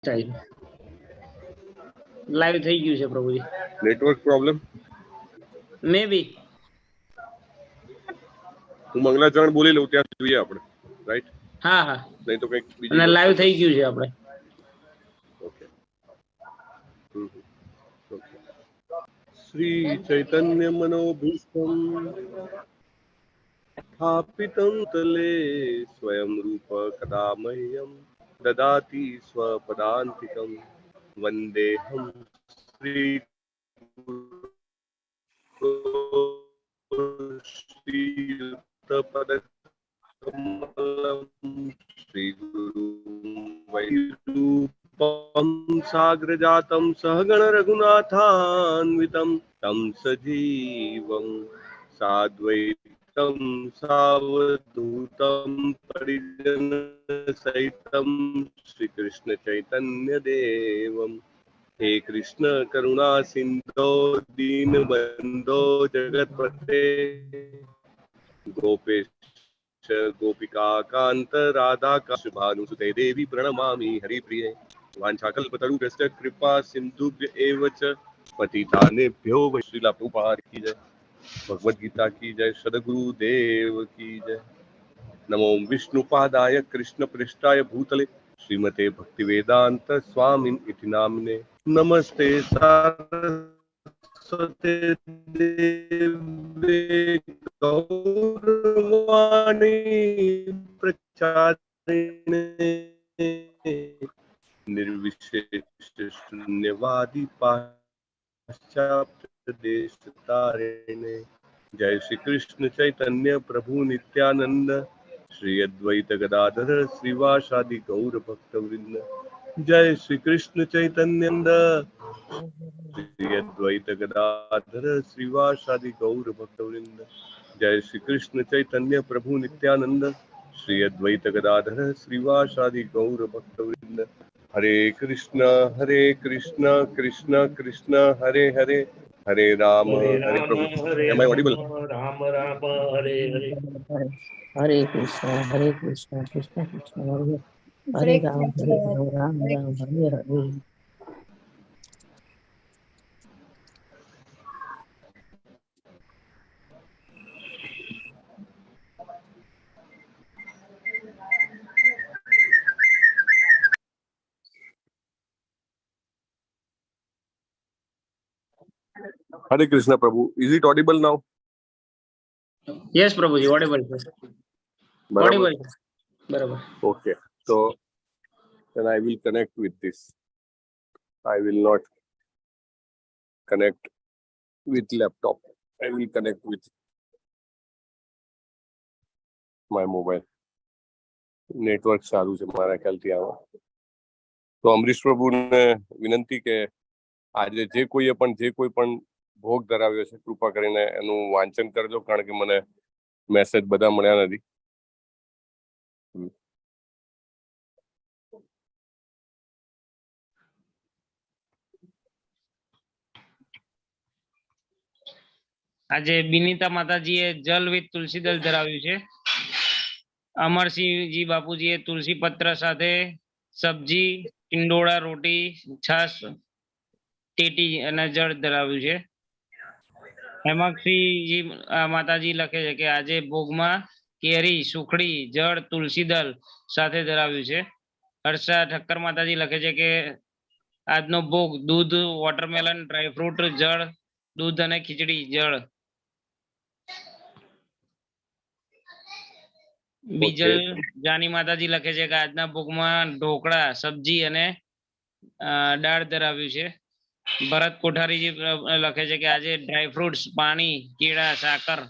Time live થઈ ગયું છે પ્રભુજી. નેટવર્ક પ્રોબ્લેમ મે બી. હું મંગલાચરણ બોલી લઉં ત્યાં જોઈએ આપણે, રાઈટ? હા હા, નહીં તો કંઈક બીજી અને લાઈવ થઈ ગયું છે આપણે. ઓકે. શ્રી ચૈતન્ય મનોભીષ્ટમ स्थापितं तले स्वयं रूप कदा मह्यं ददाति स्वपदान्तिकं वन्देऽहं श्रीयुतपदकमलं श्रीगुरुं वैरूपं साग्रजातं सहगण रघुनाथान्वितं तं सजीवं साद्वैतं सावधूतं परिजनसहितं श्रीकृष्ण चैतन्य देवं हे कृष्ण करुणा सिंधो दीनबंधो जगतपते गोपेश गोपिका कांत राधा काशभानुसुते देवी प्रणमामि हरिप्रिये वाञ्छाकल्पतरुभ्यश्च कृपा सिन्धुभ्य एव च पतितानेभ्यो वैश्रीला प्रभुपाद की जय। भगवद गीता की जय। सद्गुरुदेव की जय। नमो विष्णुपादाय कृष्ण पृष्ठाय भूतले श्रीमते भक्तिवेदांत स्वामिन इति नामिने नमस्ते सारस्वते देवे गौरवाणी प्रचारिणे निर्विशेष शून्यवादी पाश्चात्य देश तारिणे। जय श्री कृष्ण चैतन्य प्रभु नित्यानंद श्री अद्वैत गदाधर श्रीवासादि गौर भक्त वृंद। जय श्री कृष्ण चैतन्य श्री अद्वैत गदाधर श्रीवासादि गौर भक्त वृंद। जय श्री कृष्ण चैतन्य प्रभु नित्यानंद श्री अद्वैत गदाधर श्रीवासादि गौर भक्त वृंद। हरे कृष्ण कृष्ण कृष्ण हरे हरे हरे राम प्रभु। Am I audible? Ram Ram Hare Hare Hare Krishna Krishna Krishna Hare Hare Ram Ram Ram Hare Hare. Hare Krishna Prabhu. Is it audible now? Yes પ્રભુજી, audible છે. Audible છે. બરાબર. Okay. So then I will connect with this. I will not connect with laptop. I will connect with my mobile. Network સારું છે મારા ખ્યાલથી આમાં. તો અમરીશ પ્રભુને વિનંતી કે આજે જે કોઈ પણ ભોગ ધરાવ્યો છે કૃપા કરીને એનું વાંચન કરજો, કારણ કે મને મેસેજ બધા મળ્યા નથી. આજે બિનિતા માતાજીએ જલ વિથ તુલસી દળ ધરાવ્યું છે. અમરસિંહજી બાપુજીએ તુલસી પત્ર સાથે સબ્જી, ટિંડોળા, રોટી, છાસ, ટેટી અને જળ ધરાવ્યું છે. હેમાંક્ષીજી માતાજી લખે છે કે આજે ભોગમાં કેરી, સુખડી, જળ, તુલસી દળ સાથે ધરાવ્યું છે. હર્ષા ઠક્કર માતાજી લખે છે કે આજનો ભોગ દૂધ, વોટરમેલન, ડ્રાયફ્રૂટ, જળ, દૂધ અને ખીચડી, જળ. બીજલ જાની માતાજી લખે છે કે આજના ભોગમાં ઢોકળા, સબ્જી અને દાળ ધરાવ્યું છે. ભરત કોઠારીજી લખે છે કે આજે ડ્રાયફ્રૂટ્સ, પાણી, કેળા, સાકર.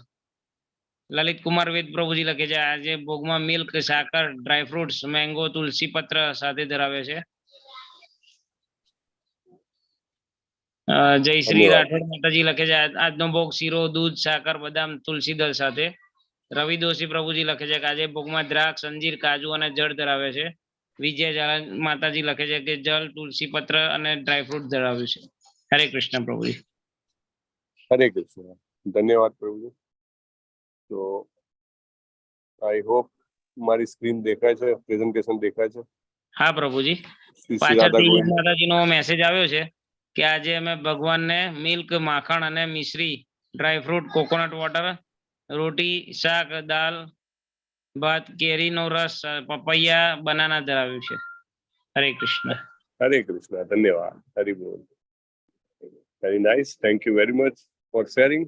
લલિત કુમાર વેદ પ્રભુજી લખે છે આજે ભોગમાં મિલ્ક, સાકર, ડ્રાયફ્રૂટ્સ, મેંગો, તુલસી પત્ર સાથે ધરાવે છે. જયશ્રી રાઠોડ માતાજી લખે છે આજનો ભોગ શીરો, દૂધ, સાકર, બદામ, તુલસી દળ સાથે. રવિ દોશી પ્રભુજી લખે છે કે આજે ભોગમાં દ્રાક્ષ, અંજીર, કાજુ અને જળ ધરાવે છે. વિજય ઝાલા માતાજી લખે છે કે જળ, તુલસી પત્ર અને ડ્રાયફ્રૂટ ધરાવ્યું છે. હરે કૃષ્ણ પ્રભુજી. હરે કૃષ્ણ. ધન્યવાદ પ્રભુજી. તો આઈ હોપ મારી સ્ક્રીન દેખાય છે, પ્રેઝન્ટેશન દેખાય છે. હા પ્રભુજી, શ્રી રાધા પાછળથી ગોવિંદ. માતાજીનો મેસેજ આવ્યો છે કે આજે અમે ભગવાનને મિલ્ક, માખણ અને મિશ્રી, ડ્રાયફ્રૂટ, કોકોનટ વોટર, રોટી, શાક, દાલ, ભાત, કેરીનો રસ, પપૈયા, બનાના ધરાવ્યું છે. હરે કૃષ્ણ. હરે કૃષ્ણ. ધન્યવાદ. હરિ બોલ. Very nice. Thank you very much for sharing.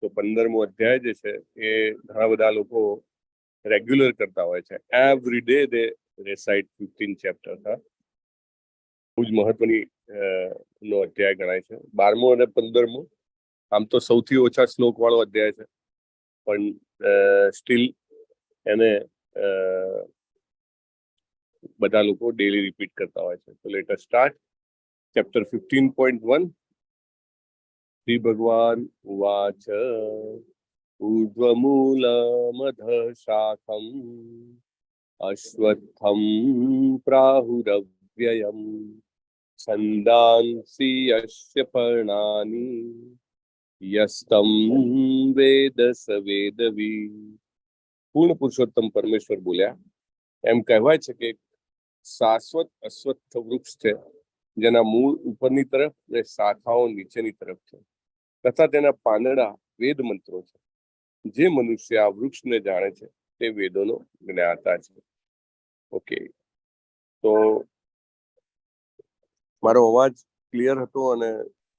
તો 15મો અધ્યાય જે છે એ ઘણા બધા લોકો રેગ્યુલર કરતા હોય છે. એવરી ડે દે રેસાઇટ 15 ચેપ્ટર્સ. બહુ જ મહત્વની નો અધ્યાય ગણાય છે. 12મો અને 15મો આમ તો સૌથી ઓછા શ્લોક વાળો અધ્યાય છે, પણ સ્ટીલ એને બધા લોકો ડેલી રિપીટ કરતા હોય છે. તો let us start chapter 15.1. Shri ભગવાન ઉવાચ ઊર્ધ્વમૂલમધ શાખમ અશ્વત્થમ પ્રાહુરવ્યયમ છંદાંસી યસ્ય પર્ણાની યસ્તમ વેદ સ વેદવી. પૂર્ણ પુરુષોત્તમ પરમેશ્વર બોલ્યા, એમ કહેવાય છે કે શાશ્વત અશ્વત્થ વૃક્ષ છે, જેના મૂળ ઉપરની તરફ અને શાખાઓ નીચેની તરફ છે, તથા તેના પાંદડા વેદ મંત્રો છે. જે મનુષ્ય આ વૃક્ષને જાણે છે તે વેદોનો જ્ઞાતા છે. ઓકે, તો મારો અવાજ ક્લિયર હતો અને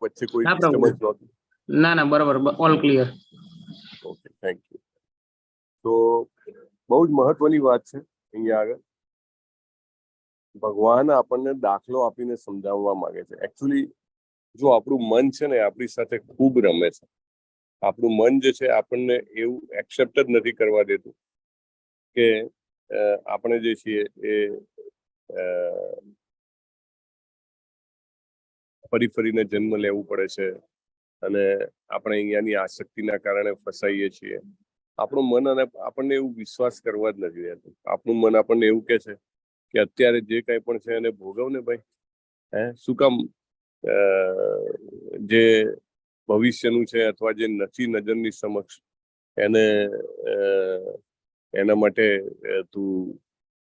વચ્ચે કોઈ ડિસ્ટર્બન્સ નહોતું? ના, બરાબર, all clear. Okay, thank you. તો બહુ જ મહત્વની વાત છે. અહીંયા આગળ ભગવાન આપણને દાખલો આપીને સમજાવવા માંગે છે. એકચ્યુઅલી જો આપણું મન છે ને આપણી સાથે ખૂબ રમે છે. આપણું મન જે છે આપણને એવું એક્સેપ્ટ જ નથી કરવા દેતું કે આપણે જે છીએ એ ફરી ફરીને જન્મ લેવું પડે છે અને આપણે અહીંયાની આસક્તિના કારણે ફસાઈએ છીએ. આપણું મન અને આપણને એવું વિશ્વાસ કરવા જ નથી રહેતું. આપણું મન આપણને એવું કહે છે કે અત્યારે જે કંઈ પણ છે એને ભોગવ ને ભાઈ. શું કામ જે ભવિષ્યનું છે અથવા જે નથી નજરની સમક્ષ એને એના માટે તું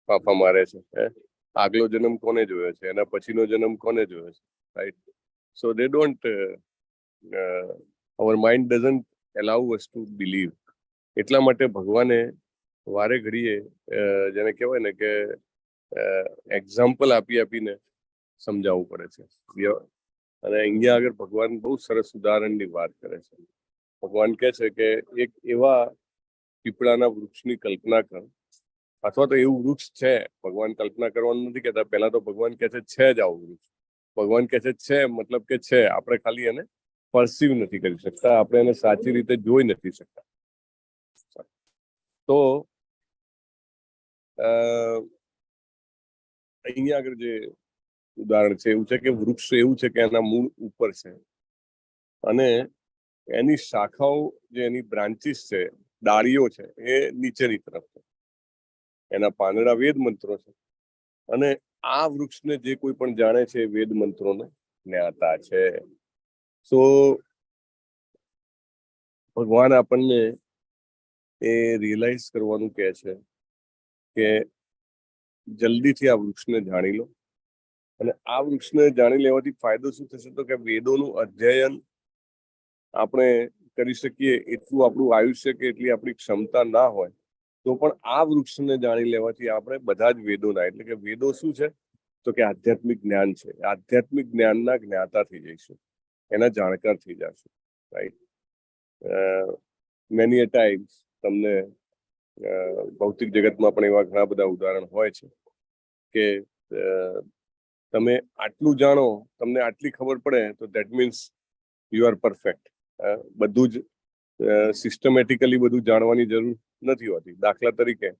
ફાફા મારે છે? આગલો જન્મ કોને જોયો છે? એના પછીનો જન્મ કોને જોયો છે? Right. So they don't our mind doesn't allow us to believe. એટલા માટે ભગવાને વારે ઘડીએ જેને કહેવાય ને કે એક્ઝામ્પલ આપીને સમજાવવું પડે છે. અને અહીંયા આગળ ભગવાન બહુ સરસ ઉદાહરણની વાત કરે છે. ભગવાન કહે છે કે એક એવા પીપળાના વૃક્ષની કલ્પના કર, અથવા તો એવું વૃક્ષ છે. ભગવાન કલ્પના કરવાનું નથી કહેતા, પહેલા તો ભગવાન કહે છે જ આવું વૃક્ષ. ભગવાન કહે છે મતલબ કે છે, આપણે ખાલી એને પરસીવ નથી કરી શકતા, આપણે એને સાચી રીતે જોઈ નથી શકતા. તો અહીંયા આગળ જે ઉદાહરણ છે એવું છે કે વૃક્ષ એવું છે કે એના મૂળ ઉપર છે અને એની શાખાઓ જે એની બ્રાન્ચીસ છે, ડાળીઓ છે, એ નીચેની તરફ છે. એના પાંદડા વેદ મંત્રો છે અને આ વૃક્ષને જે કોઈ પણ જાણે છે વેદ મંત્રોને જ્ઞાતા છે. સો ભગવાન આપણને એ રિયલાઇઝ કરવાનું કહે છે કે જલ્દીથી આ વૃક્ષને જાણી લો. અને આ વૃક્ષને જાણી લેવાથી ફાયદો શું થશે? તો કે વેદોનું અધ્યયન આપણે કરી શકીએ એટલું આપણું આયુષ્ય કે એટલી આપણી ક્ષમતા ના હોય તો પણ આ વૃક્ષને જાણી લેવાથી આપણે બધા જ વેદોના, એટલે કે વેદો શું છે તો કે આધ્યાત્મિક જ્ઞાન છે, આધ્યાત્મિક જ્ઞાનના જ્ઞાતા થઈ જઈશું, એના જાણકાર થઈ જશું. રાઈટ. મેની અ ટાઈમ્સ તમને ભૌતિક જગતમાં પણ એવા ઘણા બધા ઉદાહરણ હોય છે કે તમે આટલું જાણો, તમને આટલી ખબર પડે તો that means you are perfect. બધું જ સિસ્ટમેટિકલી બધું જાણવાની જરૂર નથી હોતી. દાખલા તરીકે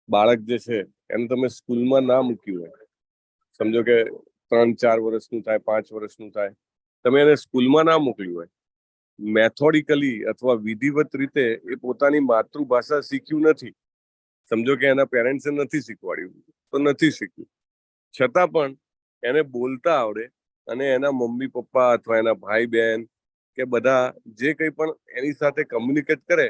બાળક જે છે એને તમે સ્કૂલમાં ના મૂક્યું હોય, સમજો કે 3-4 વર્ષનું થાય, 5 વર્ષનું થાય, તમે એને સ્કૂલમાં ના મોકલ્યું હોય, મેથોડિકલી અથવા વિધિવત રીતે એ પોતાની માતૃભાષા શીખ્યું નથી, સમજો કે એના પેરેન્ટ્સે નથી શીખવાડ્યું તો નથી શીખ્યું, છતાં પણ એને બોલતા આવડે અને એના મમ્મી પપ્પા અથવા એના ભાઈ બહેન કે બધા જે કંઈ પણ એની સાથે કમ્યુનિકેટ કરે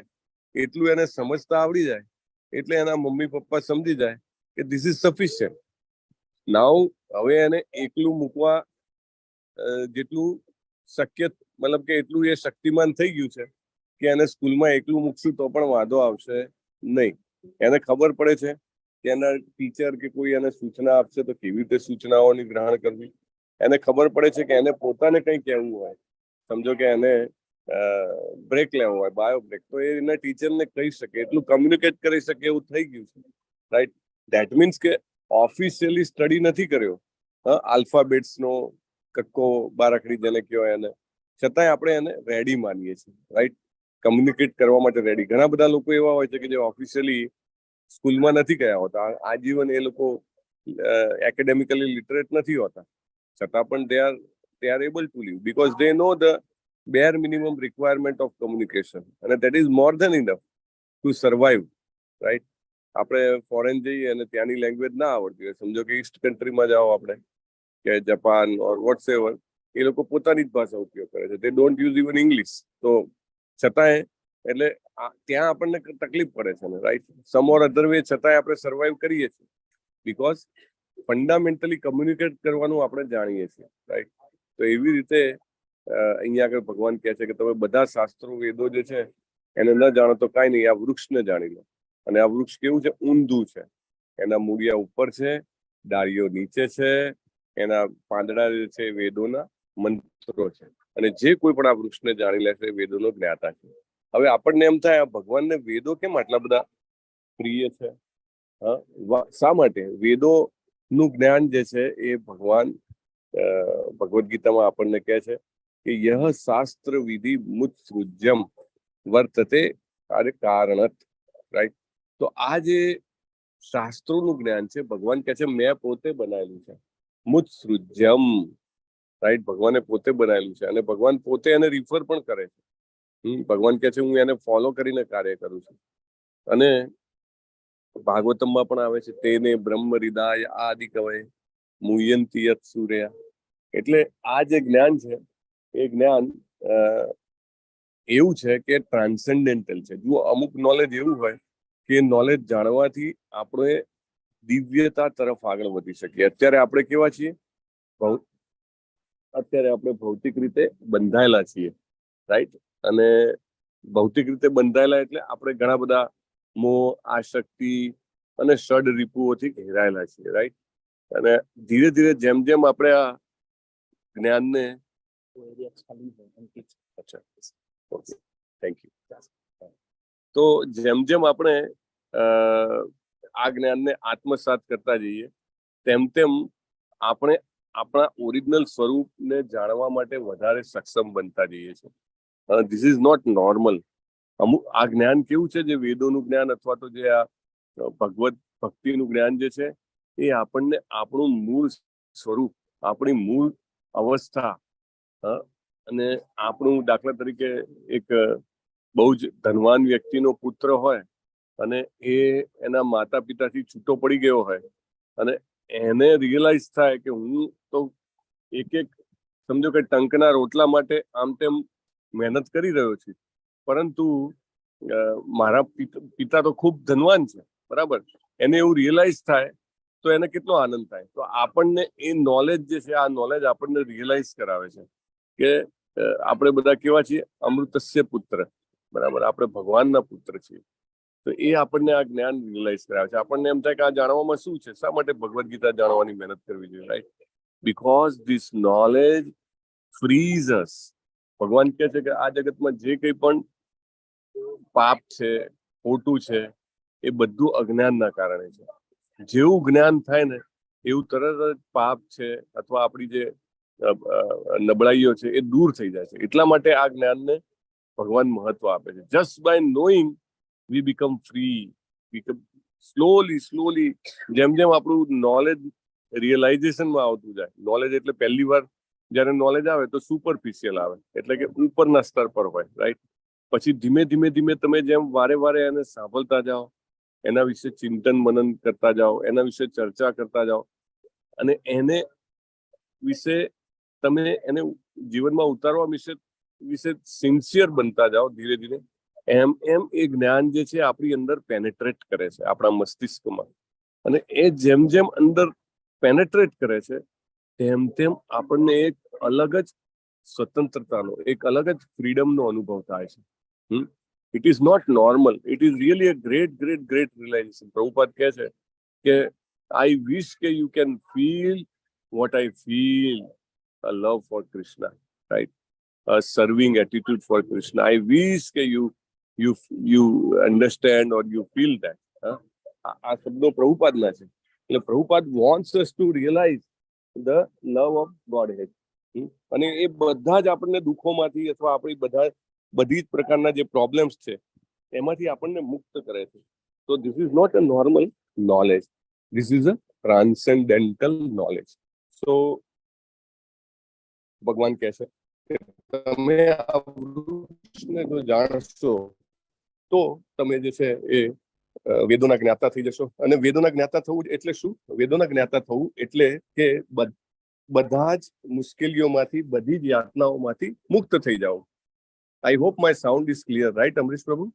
એટલું એને સમજતા આવડી જાય એટલે એના મમ્મી પપ્પા સમજી જાય કે ધીસ ઇઝ સફિશિયન્ટ. નાવ હવે એને એકલું મૂકવા જેટલું શક્ય, મતલબ કે એટલું એ શક્તિમાન થઈ ગયું છે કે એને સ્કૂલમાં એકલું મૂકશું તો પણ વાંધો આવશે નહીં. એને ખબર પડે છે કે એના ટીચર કે કોઈ એને સૂચના આપશે તો કેવી રીતે સૂચનાઓની ગ્રહણ કરવી. એને ખબર પડે છે કે એને પોતાને કંઈ કહેવું હોય, સમજો કે એને બ્રેક લેવો હોય, બાયો બ્રેક, તો એ એના ટીચરને કહી શકે, એટલું કમ્યુનિકેટ કરી શકે એવું થઈ ગયું છે, રાઈટ. ધેટ મીન્સ કે ઓફિશિયલી સ્ટડી નથી કર્યો આલ્ફાબેટ્સનો, કક્કો બારાખડી જેને કહેવાય એને, છતાંય આપણે એને રેડી માનીએ છીએ, રાઈટ, કમ્યુનિકેટ કરવા માટે રેડી. ઘણા બધા લોકો એવા હોય છે કે જે ઓફિશિયલી સ્કૂલમાં નથી ગયા હોતા, આજીવન એ લોકો એકેડેમિકલી લિટરેટ નથી હોતા, છતાં પણ they are able to live because they know the bare minimum requirement of communication, and that is more than enough to survive, right. આપણે ફોરેન જઈએ અને ત્યાંની લેંગ્વેજ ના આવડતી હોય, સમજો કે ઈસ્ટ કન્ટ્રીમાં જાઓ આપણે, કે જાપાન ઓર વોટ્સએવર, એ લોકો પોતાની જ ભાષા ઉપયોગ કરે છે, they don't use even English. તો છતાંય એટલે ત્યાં આપણને તકલીફ પડે છે ને, રાઈટ, સમ ઓર અધર વે, છતાંય આપણે સર્વાઈવ કરીએ છીએ બીકોઝ ફંડામેન્ટલી કમ્યુનિકેટ કરવાનું આપણે જાણીએ છીએ, રાઈટ. તો એવી રીતે અહીંયા આગળ ભગવાન કહે છે કે તમે બધા શાસ્ત્રો વેદો જે છે એને ન જાણો તો કાંઈ નહીં, આ વૃક્ષને જાણી લો. અને આ વૃક્ષ કેવું છે? ઊંધું છે, એના મૂળિયા ઉપર છે, ડાળીઓ નીચે છે, એના પાંદડા જે છે વેદોના મંત્રો છે, અને જે કોઈ પણ આ વૃક્ષને જાણી લે છે વેદોનો જ્ઞાતા છે. હવે આપણને એમ થાય આ ભગવાનને વેદો કેમ આટલા બધા પ્રિય છે? શા માટે? વેદોનું જ્ઞાન જે છે એ ભગવાન ભગવદ્ ગીતામાં આપણને કહે છે કે યહ શાસ્ત્ર વિધિ મુત્સૃજ્યમ વર્તતે કારણત, રાઈટ. તો આ જે શાસ્ત્રોનું જ્ઞાન છે ભગવાન કહે છે મેં પોતે બનાવેલું છે, મુત્સૃજ્યમ, રાઈટ. ભગવાને પોતે બનાવેલું છે અને ભગવાન પોતે એને રિફર પણ કરે છે. ભગવાન કહે છે હું એને ફોલો કરીને કાર્ય કરું છું. અને ભાગવતમમાં પણ આવે છે તેને બ્રહ્મ હૃદય આદિ કવય મુયંતી યત સૂર્ય. એટલે આ જે જ્ઞાન છે એ જ્ઞાન એવું છે કે ટ્રાન્સેન્ડેન્ટલ છે. જો અમુક નોલેજ એવું હોય કે નોલેજ જાણવાથી આપણે દિવ્યતા તરફ આગળ વધી શકીએ. અત્યારે આપણે કેવા છીએ? અત્યારે આપણે ભૌતિક રીતે બંધાયેલા છીએ, રાઈટ. અને ભૌતિક રીતે બંધાયેલા એટલે આપણે ઘણા બધા મોહ, આસક્તિ અને ષડ રીપુઓથી ઘેરાયેલા છીએ, રાઈટ. અને ધીરે ધીરે જેમ જેમ આપણે આ જ્ઞાનને થેન્ક યુ. તો જેમ જેમ આપણે આ જ્ઞાનને આત્મસાત કરતા જઈએ તેમ તેમ આપણે આપણા ઓરિજિનલ સ્વરૂપને જાણવા માટે વધારે સક્ષમ બનતા જઈએ છીએ. This is not normal. અમુક આ જ્ઞાન કેવું છે, જે વેદોનું જ્ઞાન અથવા તો જે આ ભગવદ ભક્તિનું જ્ઞાન જે છે એ આપણને આપણું મૂળ સ્વરૂપ, આપણી મૂળ અવસ્થા, અને આપણું, દાખલા તરીકે એક બહુ જ ધનવાન વ્યક્તિનો પુત્ર હોય અને એ એના માતા પિતાથી છૂટો પડી ગયો હોય અને એને રિયલાઇઝ થાય કે હું તો એક સમજો કે ટંકના રોટલા માટે આમ તેમ મહેનત કરી રહ્યો છું, પરંતુ મારા પિતા તો ખૂબ ધનવાન છે, બરાબર. એને એવું રિયલાઇઝ થાય તો એને કેટલો આનંદ થાય. તો આપણને એ નોલેજ જે છે, આ નોલેજ આપણને રિયલાઇઝ કરાવે છે કે આપણે બધા કેવા છીએ? અમૃતસ્ય પુત્ર, બરાબર. આપણે ભગવાનના પુત્ર છીએ. તો એ આપણને આ જ્ઞાન રિયલાઇઝ કરાવે છે. આપણને એમ થાય કે આ જાણવામાં શું છે? શા માટે ભગવદ્ ગીતા જાણવાની મહેનત કરવી જોઈએ, right? Because this knowledge frees us. ભગવાન કહે છે કે આ જગતમાં જે કંઈ પણ પાપ છે, ખોટું છે, એ બધું અજ્ઞાનના કારણે છે. જેવું જ્ઞાન થાય ને એવું તરત જ પાપ છે અથવા આપણી જે નબળાઈઓ છે એ દૂર થઈ જાય છે. એટલા માટે આ જ્ઞાનને ભગવાન મહત્વ આપે છે. Just by knowing we become free. Slowly જેમ જેમ આપણું નોલેજ રિયલાઇઝેશનમાં આવતું જાય. નોલેજ એટલે પહેલી વાર જયારે નોલેજ આવે તો સુપરફિશિયલ આવે, એટલે કે ઉપરના સ્તર પર હોય, રાઈટ. પછી ધીમે ધીમે તમે જેમ વારે વારે એને સાંભળતા જાઓ, એના વિશે ચિંતન મનન કરતા જાઓ, એના વિશે ચર્ચા કરતા જાઓ અને એને વિશે તમે એને જીવનમાં ઉતારવા વિશે સિન્સિયર બનતા જાઓ ધીરે ધીરે, એમ એ જ્ઞાન જે છે આપણી અંદર પેનેટ્રેટ કરે છે, આપણા મસ્તિષ્કમાં. અને એ જેમ જેમ અંદર પેનેટ્રેટ કરે છે તેમ તેમ આપણને એક અલગ જ સ્વતંત્રતાનો, એક અલગ જ ફ્રીડમનો અનુભવ થાય છે. It is not normal, it is really a great great great realization. Prabhupada કહે છે કે આઈ વિશ કે you can feel what I feel, a love for Krishna, right? A serving attitude for Krishna. I wish that you understand or you feel that. આ શબ્દો પ્રભુપાદના છે. એટલે Prabhupada wants us to realize the love of Godhead. અને એ બધા જ આપણને દુઃખોમાંથી અથવા આપણી બધી જ પ્રકારના જે પ્રોબ્લેમ્સ છે એમાંથી આપણને મુક્ત કરે છે. So this is not a normal knowledge. This is a transcendental knowledge. So ભગવાન કહે છે કે તમે આ વૃક્ષને જો જાણશો તો તમે જે છે એ વેદોના જ્ઞાતા થઈ જશો. અને વેદોના જ્ઞાતા થવું એટલે શું? વેદોના જ્ઞાતા થવું એટલે કે બધા જ મુશ્કેલીઓમાંથી, બધી જ યાતનાઓમાંથી મુક્ત થઈ જાઓ. I hope my sound is clear, right Amrish પ્રભુ?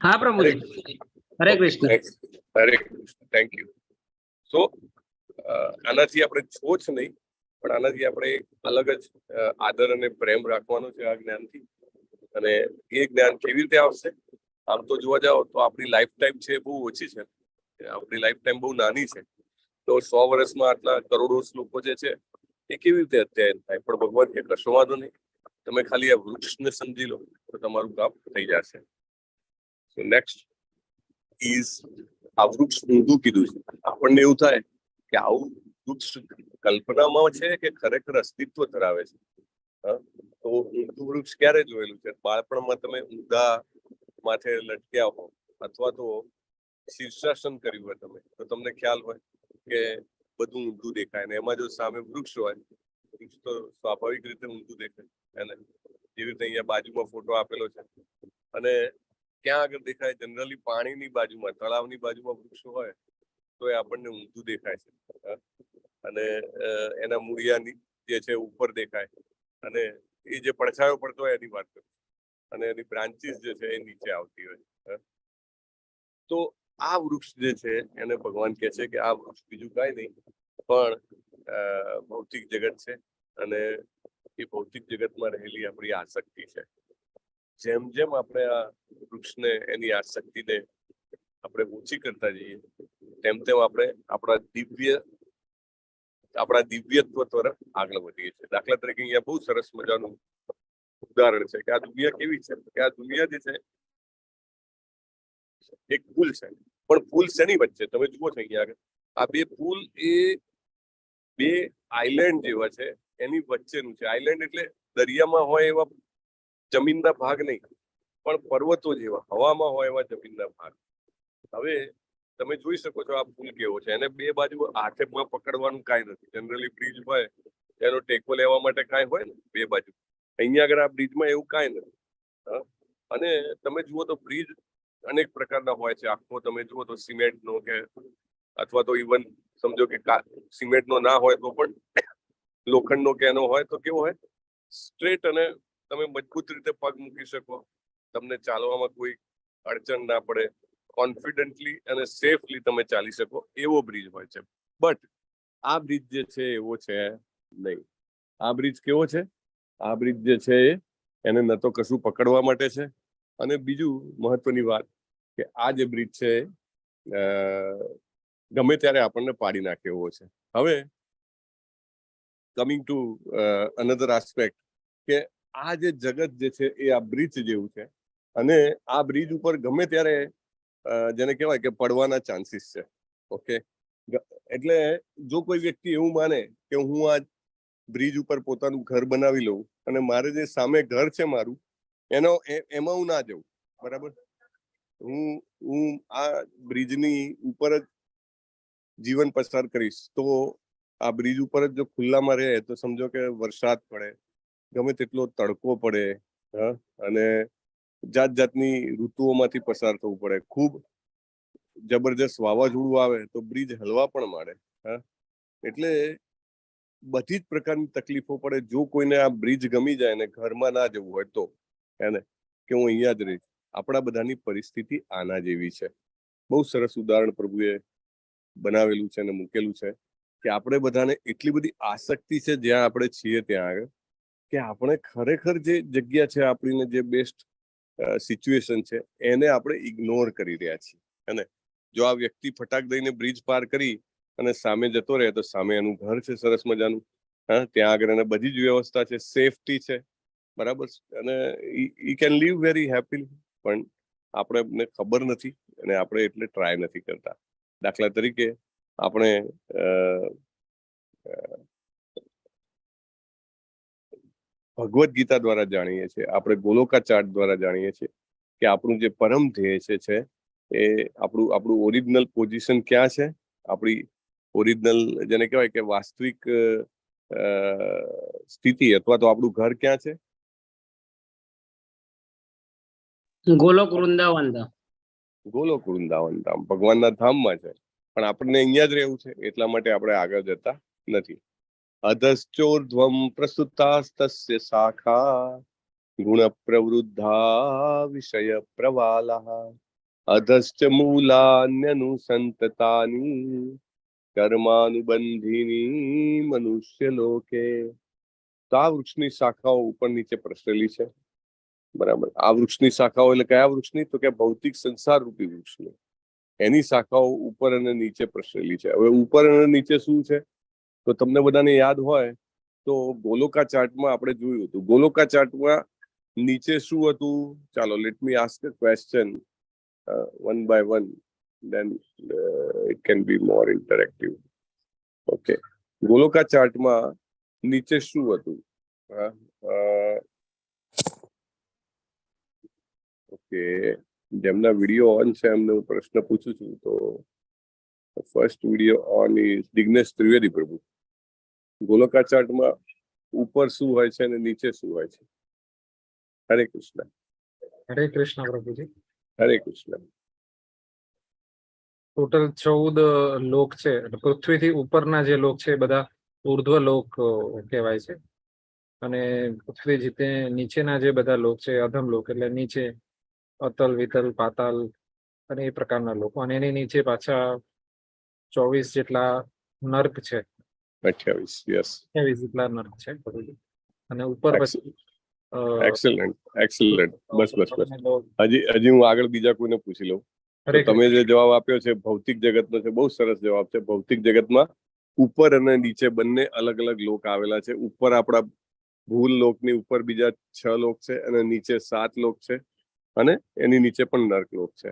હા પ્રભુજી. હરે કૃષ્ણ. હરે કૃષ્ણ. Thank you. સો આનાથી આપણે છોછ નહીં, પણ આનાથી આપણે અલગ જ આદર અને પ્રેમ રાખવાનો છે આ જ્ઞાનથી. અને એ જ્ઞાન કેવી રીતે આવશે? આમ તો જોવા જાઓ તો આપણી લાઈફ ટાઈમ છે બહુ ઓછી છે, આપણી લાઈફ ટાઈમ બહુ નાની છે. તો 100 વર્ષમાં આટલા કરોડો શ્લોકો જે છે એ કેવી રીતે અધ્યયન થાય? પણ ભગવાન કે કશો વાંધો નહીં, તમે ખાલી આ વૃક્ષને સમજી લો તો તમારું કામ થઈ જશે. સો નેક્સ્ટ ઇઝ આ વૃક્ષ ઊંધું કીધું છે. આપણને એવું થાય કે આવું વૃક્ષ કલ્પનામાં છે કે ખરેખર અસ્તિત્વ ધરાવે છે. તો ઊંધું વૃક્ષ ક્યારે જોયેલું છે? બાળપણમાં તમે ઊંધા માથે લટક્યા હો અથવા તો શીર્ષાસન કર્યું હોય તમે, તો તમને ખ્યાલ હોય કે બધું ઊંધું દેખાય. ને એમાં જો સામે વૃક્ષ હોય, વૃક્ષ તો સ્વાભાવિક રીતે ઊંધું દેખાય. એને જેવી રીતે અહીંયા બાજુમાં ફોટો આપેલો છે. અને ક્યાં આગળ દેખાય? જનરલી પાણીની બાજુમાં, તળાવની બાજુમાં વૃક્ષો હોય તો એ આપણને ઊંધું દેખાય છે. અને એના મૂળિયાની જે છે ઉપર દેખાય, અને એ જે પડછાયો પડતો હોય એની વાત કરું, અને એની બ્રાન્ચીસ જે છે એ નીચે આવતી હોય. તો આ વૃક્ષ જે છે એને ભગવાન કહે છે કે આ વૃક્ષ બીજું કાંઈ નહીં પણ ભૌતિક જગત છે. અને એ ભૌતિક જગતમાં રહેલી આપણી આસક્તિ છે. જેમ જેમ આપણે આ વૃક્ષને, એની આસક્તિને આપણે ઓછી કરતા જઈએ તેમ તેમ આપણે આપણા દિવ્યત્વ તરફ આગળ વધીએ છીએ. દાખલા તરીકે અહીંયા બહુ સરસ મજાનું ઉદાહરણ છે કે આ દુનિયા કેવી છે, કે આ દુનિયા જે છે એક પુલ છે. પણ પુલ શેની વચ્ચે? તમે જુઓ છો અહીંયા આગળ આ બે પુલ એ બે આઈલેન્ડ જેવા છે, એની વચ્ચેનું છે. આઈલેન્ડ એટલે દરિયામાં હોય એવા જમીનના ભાગ નહીં, પણ પર્વતો જેવા હવામાં હોય એવા જમીનના ભાગ. હવે તમે જોઈ શકો છો આ પુલ કેવો છે. એને બે બાજુ હાથેમાં પકડવાનું કાંઈ નથી. જનરલી બ્રિજ હોય એનો ટેકો લેવા માટે કાંઈ હોય ને બે બાજુ. અહીંયા આગળ આ બ્રિજમાં એવું કાંઈ નથી. અને તમે જુઓ તો બ્રિજ અનેક પ્રકારના હોય છે. આખો તમે જુઓ તો સિમેન્ટનો કે અથવા તો ઇવન સમજો કે સિમેન્ટનો ના હોય તો પણ લોખંડનો કે એનો હોય તો કેવો હોય? સ્ટ્રેટ, અને તમે મજબૂત રીતે પગ મૂકી શકો, તમને ચાલવામાં કોઈ અડચણ ના પડે, કોન્ફિડન્ટલી અને સેફલી તમે ચાલી શકો એવો બ્રિજ હોય છે. બટ આ બ્રિજ જે છે એવો છે નહીં. આ બ્રિજ કેવો છે? આ બ્રિજ જે છે એને ન તો કશું પકડવા માટે છે, અને બીજું મહત્વની વાત કે આ જે બ્રિજ છે ગમે ત્યારે આપણને પાડી નાખે એવો છે. હવે કમિંગ ટુ અનધર આસ્પેક્ટ કે આ જે જગત જે છે એ આ બ્રિજ જેવું છે, અને આ બ્રિજ ઉપર ગમે ત્યારે જેને કહેવાય કે પડવાના ચાન્સીસ છે. ઓકે, એટલે જો કોઈ વ્યક્તિ એવું માને કે હું આ બ્રિજ ઉપર પોતાનું ઘર બનાવી લઉં અને મારે જે સામે ઘર છે મારું એમાં હું ના જઉં, બરાબર, હું આ બ્રિજની ઉપર જ જીવન પસાર કરીશ, તો આ બ્રિજ ઉપર જ જો ખુલ્લામાં રહે તો સમજો કે વરસાદ પડે, ગમે તેટલો તડકો પડે, અને જાત જાતની ઋતુઓમાંથી પસાર થવું પડે, ખૂબ જબરજસ્ત વાવાઝોડું આવે તો બ્રિજ હલવા પણ માંડે. એટલે બધી જ પ્રકારની તકલીફો પડે. જો કોઈને આ બ્રિજ ગમી જાય ને ઘરમાં ના જવું હોય તો એને કે હું અહીંયા જ રહીશ. આપણા બધાની પરિસ્થિતિ આના જેવી છે. બહુ સરસ ઉદાહરણ પ્રભુએ બનાવેલું છે અને મૂકેલું છે કે આપણે બધાને એટલી બધી આસક્તિ છે જ્યાં આપણે છીએ ત્યાં આગળ કે આપણે ખરેખર જે જગ્યા છે આપણીને જે બેસ્ટ સિચ્યુએશન છે એને આપણે ઇગ્નોર કરી રહ્યા છીએ. અને જો આ વ્યક્તિ ફટાક દઈને બ્રિજ પાર કરી અને સામે જતો રહે તો સામે એનું ઘર છે સરસ મજાનું, હા, ત્યાં આગળ એને બધી જ વ્યવસ્થા છે, સેફટી છે, બરાબર, અને ઈ કેન લીવ વેરી હેપીલી. પણ આપણે ખબર નથી અને આપણે એટલે ટ્રાય નથી કરતા. દાખલા તરીકે આપણે ભગવદ્ ગીતા દ્વારા જાણીએ છીએ, આપણે ગોલોકા ચાર્ટ દ્વારા જાણીએ છીએ કે આપણું જે પરમ ધ્યેય છે એ આપણું ઓરિજિનલ પોઝિશન ક્યાં છે, આપણી ઓરિજિનલ જેને કહેવાય કે વાસ્તવિક સ્થિતિ અથવા તો આપણું ઘર ક્યાં છે? ગોલોક વૃંદાવન ધામ. ગોલોક વૃંદાવન ધામ ભગવાનના ધામમાં છે, પણ આપણને અહીંયા જ રહેવું છે એટલા માટે આપણે આગળ જતા નથી. અધશ્ચોર્ધ્વમ પ્રસુતાસ્તસ્ય શાખા ગુણ પ્રવૃદ્ધા વિષય પ્રવાલઃ અધશ્ચ મૂલાન્યનુસંતતાની કર્માનુબંધિની મનુષ્ય લોકે. તો આ વૃક્ષની શાખાઓ ઉપર નીચે પ્રસરેલી છે, બરાબર. આ વૃક્ષની શાખાઓ એટલે કયા વૃક્ષની? તો કે ભૌતિક સંસાર રૂપી વૃક્ષની. એની શાખાઓ ઉપર અને નીચે પ્રસરેલી છે. હવે ઉપર અને નીચે શું છે? તો તમને બધાને યાદ હોય તો ગોલોકા ચાર્ટમાં આપણે જોયું હતું. ગોલોકા ચાર્ટમાં નીચે શું હતું? ચાલો, let me ask a question one by one, then it can be more interactive. Okay, Goloka ચાર્ટમાં નીચે શું હતું? ઓકે, જેમના વિડીયો ઓન છે એમને હું પ્રશ્ન પૂછું છું. તો first video on is Dignesh Trivedi Prabhu. Goloka ચાર્ટમાં ઉપર શું હોય છે અને નીચે શું હોય છે? હરે કૃષ્ણ. હરે કૃષ્ણ પ્રભુજી. હરે કૃષ્ણ. ટોટલ 14 લોક છે. પૃથ્વીથી ઉપરના જે લોક છે એ બધા ઉર્ધ્વ લોક કહેવાય છે, અને પૃથ્વી જીતે નીચેના જે બધા લોક છે અધમ લોક, એટલે નીચે અતલ, વિતલ, પાતાલ અને એ પ્રકારના લોકો. અને એની નીચે પાછા 24 જેટલા નર્ક છે. 28, યસ, 28 જેટલા નર્ક છે. અને ઉપર પછી એક્સેલન્ટ. બસ હજી હું આગળ બીજા કોઈને પૂછી લઉં. તમે જે જવાબ આપ્યો છે ભૌતિક જગતનો છે, બહુ સરસ જવાબ છે. ભૌતિક જગતમાં ઉપર અને નીચે બંને અલગ અલગ લોક આવેલા છે. ઉપર આપણા ભૂલ લોકની ઉપર બીજા 6 લોક છે અને નીચે 7 લોક છે, અને એની નીચે પણ નર્ક લોક છે.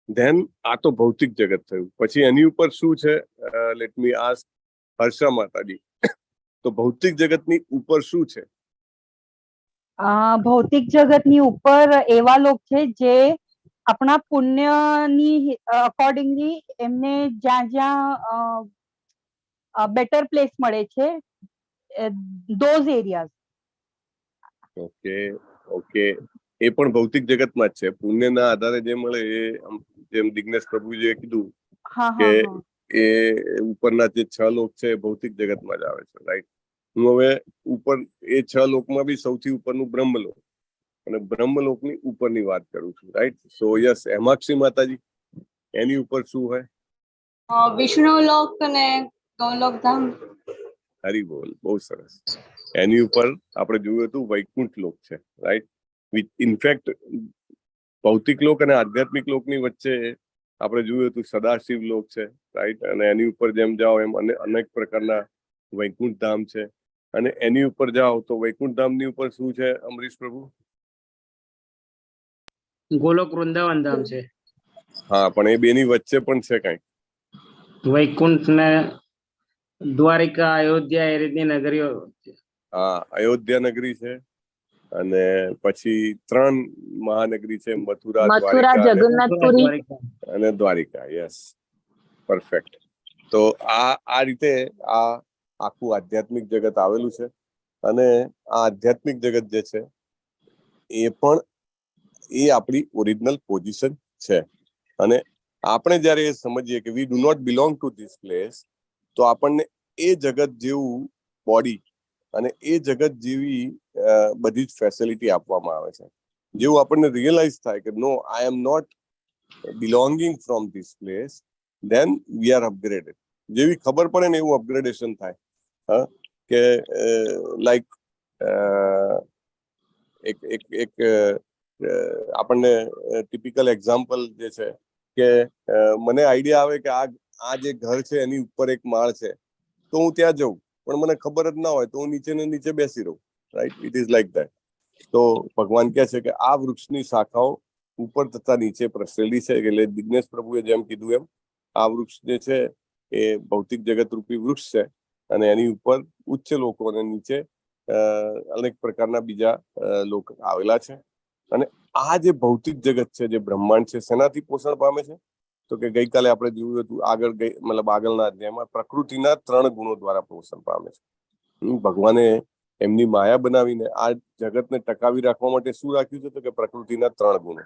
ધેન આ તો ભૌતિક જગત થયું. પછી એની ઉપર શું છે? લેટ મી આસ્ક હર્ષા માતાજી. તો ભૌતિક જગતની ઉપર શું છે? ભૌતિક જગતની ઉપર એવા લોક છે જે આપણા પુણ્યની અકોર્ડિંગલી એમને જ્યાં જ્યાં બેટર પ્લેસ મળે છે, ધોઝ એરિયાઝ. ઓકે, એ પણ ભૌતિક જગતમાં જ છે. પુણ્યના આધારે જે મળે એ, જેમ દિગ્નેશ પ્રભુજીએ કીધું કે એ ઉપરના જે 6 લોક છે એ ભૌતિક જગતમાં જ આવે છે, રાઈટ. હું હવે ઉપર એ 6 લોકમાં બી સૌથી ઉપરનું બ્રહ્મલોક અને બ્રહ્મલોકની ઉપરની વાત કરું છું, રાઈટ. સો યસ, હેમાક્ષી માતાજી, એની ઉપર શું હોય? વિષ્ણુ લોક અને ગૌલોક ધામ. હરી બોલ, બહુ સરસ. એની ઉપર આપણે જોયું હતું વૈકુંઠ લોક છે, રાઈટ. ઇનફેક્ટ ભૌતિક લોક અને આધ્યાત્મિક લોકની વચ્ચે આપણે જોયું હતું સદાશિવ લોક છે, રાઈટ. અને એની ઉપર જેમ જાઓ એમ અનેક પ્રકારના વૈકુંઠ ધામ છે. અને એની ઉપર જાઓ તો વૈકુંઠ ધામની ઉપર શું છે અમરીશ પ્રભુ? ગોલોક વૃંદાવન ધામ છે. હા, પણ એ બેની વચ્ચે પણ છે કઈ? વૈકુંઠ ને દ્વારિકા, અયોધ્યા, એ રીતની નગરીઓ. હા, અયોધ્યા નગરી છે, અને પછી 3 મહાનગરી છે, મથુરા, જગન્નાથપુરી અને દ્વારિકા. Yes, perfect. તો આ રીતે આ આખું આધ્યાત્મિક જગત આવેલું છે. અને આ આધ્યાત્મિક જગત જે છે એ પણ એ આપણી ઓરિજિનલ પોઝિશન છે. અને આપણે જયારે એ સમજીએ કે we do not belong to this place, તો આપણને એ જગત જેવું બોડી અને એ જગત જેવી બધી જ ફેસિલિટી આપવામાં આવે છે. જેવું આપણને રિયલાઇઝ થાય કે no, I am not belonging from this place, then we are upgraded. જેવી ખબર પડે ને એવું અપગ્રેડેશન થાય. હા, કે લાઈક એક આપણને ટિપિકલ એક્ઝામ્પલ જે છે કે મને આઈડિયા આવે કે આ જે ઘર છે એની ઉપર એક માળ છે, તો હું ત્યાં જઉં, પણ મને ખબર જ ના હોય તો હું નીચે ને નીચે બેસી રહું. Right, it is like that. તો ભગવાન કહે છે કે આ વૃક્ષની શાખાઓ ઉપર તથા નીચે પ્રસરેલી છે. એટલે દિગ્નેશ પ્રભુએ જેમ કીધું એમ આ વૃક્ષ જે છે એ ભૌતિક જગત રૂપી વૃક્ષ છે, અને એની ઉપર ઉચ્ચ લોકો અને નીચે અનેક પ્રકારના બીજા લોક આવેલા છે. અને આ જે ભૌતિક જગત છે, જે બ્રહ્માંડ છે, શેનાથી પોષણ પામે છે? તો કે ગઈકાલે આપણે જોયું હતું આગળના અધ્યાયમાં પ્રકૃતિના 3 ગુણો દ્વારા પોષણ પામે છે. ભગવાને એમની માયા બનાવીને આ જગતને ટકાવી રાખવા માટે શું રાખ્યું છે? તો કે પ્રકૃતિના 3 ગુણો.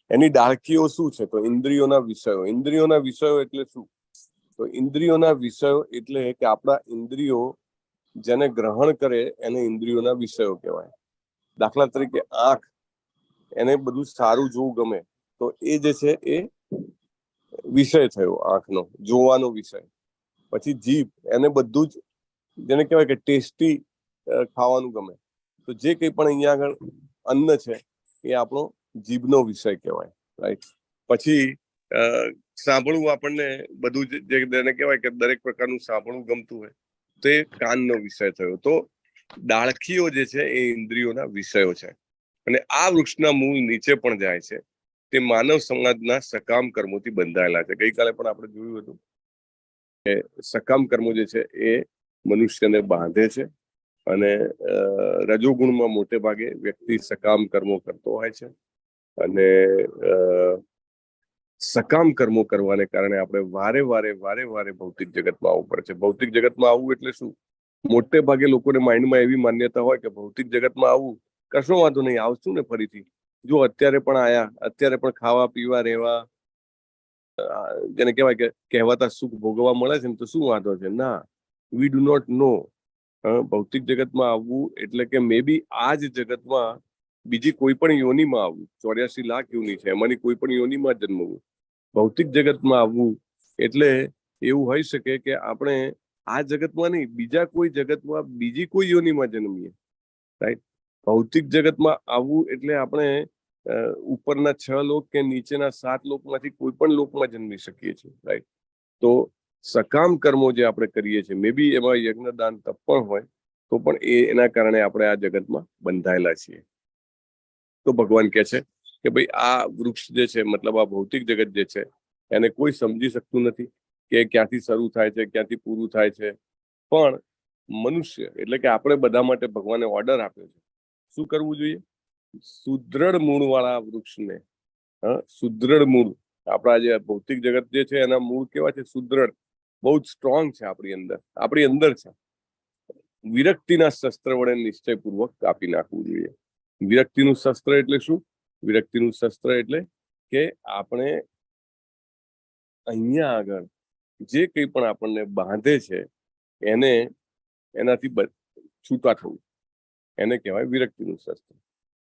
એની ડાળખીઓ શું છે? તો ઇન્દ્રિયોના વિષયો. ઇન્દ્રિયોના વિષયો એટલે શું? તો ઇન્દ્રિયોના વિષયો એટલે કે આપણા ઇન્દ્રિયો જેને ગ્રહણ કરે એને ઇન્દ્રિયોના વિષયો કહેવાય. દાખલા તરીકે આંખ, એને બધું સારું જોવું ગમે, તો એ જે છે એ વિષય થયો આંખનો, જોવાનો વિષય. પછી જીભ, એને બધું જ જેને કહેવાય કે ટેસ્ટી ખાવાનું ગમે, તો જે કંઈ પણ અહીંયા આગળ અન્ન છે એ આપણો જીભનો વિષય કહેવાય. રાઈટ. પછી સાંભળવું, આપણને બધું જેને કહેવાય કે દરેક પ્રકારનું સાંભળવું ગમતું હોય, તો એ કાનનો વિષય થયો. તો ડાળખીઓ જે છે એ ઇન્દ્રિયોના વિષયો છે. અને આ વૃક્ષના મૂળ નીચે પણ જાય છે. તે માનવ સમાજના સકામ કર્મોથી બંધાયેલા છે. ગઈકાલે પણ આપણે જોયું હતું કે સકામ કર્મો જે છે એ મનુષ્યને બાંધે છે. અને રજોગુણમાં મોટે ભાગે વ્યક્તિ સકામ કર્મો કરતો હોય છે. અને સકામ કર્મો કરવાને કારણે આપણે વારે વારે ભૌતિક જગતમાં આવવું પડે છે. ભૌતિક જગતમાં આવવું એટલે શું? મોટે ભાગે લોકોને માઇન્ડમાં એવી માન્યતા હોય કે ભૌતિક જગતમાં આવવું, કશો વાંધો નહીં, આવશું ને ફરીથી. જો અત્યારે પણ આયા, અત્યારે પણ ખાવા પીવા રહેવા, જેને કહેવાય કે કહેવાતા સુખ ભોગવવા મળે છે ને, તો શું વાંધો છે? ના, વી ડુ નોટ નો. ભૌતિક જગતમાં આવવું એટલે કે મે બી આ જ જગતમાં બીજી કોઈ પણ યોનિમાં આવવું. 84 લાખ યોનિ છે, એમાંની કોઈ પણ યોનિમાં જન્મવું. ભૌતિક જગતમાં આવવું એટલે એવું હોઈ શકે કે આપણે આ જગતમાં નહીં, બીજા કોઈ જગતમાં, બીજી કોઈ યોનિમાં જન્મીએ. રાઈટ. ભૌતિક જગતમાં આવવું એટલે આપણે ઉપરના 6 લોક કે નીચેના 7 લોકમાંથી કોઈ પણ લોકમાં જન્મી શકીએ છીએ. રાઈટ. તો સકામ કર્મો જે આપણે કરીએ છીએ, મે બી એમાં યજ્ઞ દાન તપ પણ હોય, તો પણ એના કારણે આપણે આ જગતમાં બંધાયેલા છીએ. તો ભગવાન કહે છે કે ભાઈ આ વૃક્ષ જે છે, મતલબ આ ભૌતિક જગત જે છે, એને કોઈ સમજી શકતું નથી કે ક્યાંથી શરૂ થાય છે, ક્યાંથી પૂરું થાય છે. પણ મનુષ્ય એટલે કે આપણે બધા માટે ભગવાને ઓર્ડર આપ્યો છે. શું કરવું જોઈએ? સુદ્રઢ મૂળ વાળા વૃક્ષને, સુદ્રઢ મૂળ, આપણા જે ભૌતિક જગત જે છે એના મૂળ કેવા છે? સુદ્રઢ, બહુ જ સ્ટ્રોંગ છે. આપણી અંદર છે. વિરક્તિના શસ્ત્ર વડે નિશ્ચયપૂર્વક કાપી નાખવું જોઈએ. વિરક્તિનું શસ્ત્ર એટલે શું? વિરક્તિનું શસ્ત્ર એટલે કે આપણે અહીંયા આગળ જે કંઈ પણ આપણને બાંધે છે એનાથી છૂટા થવું, એને કહેવાય વિરક્તિનું શસ્ત્ર.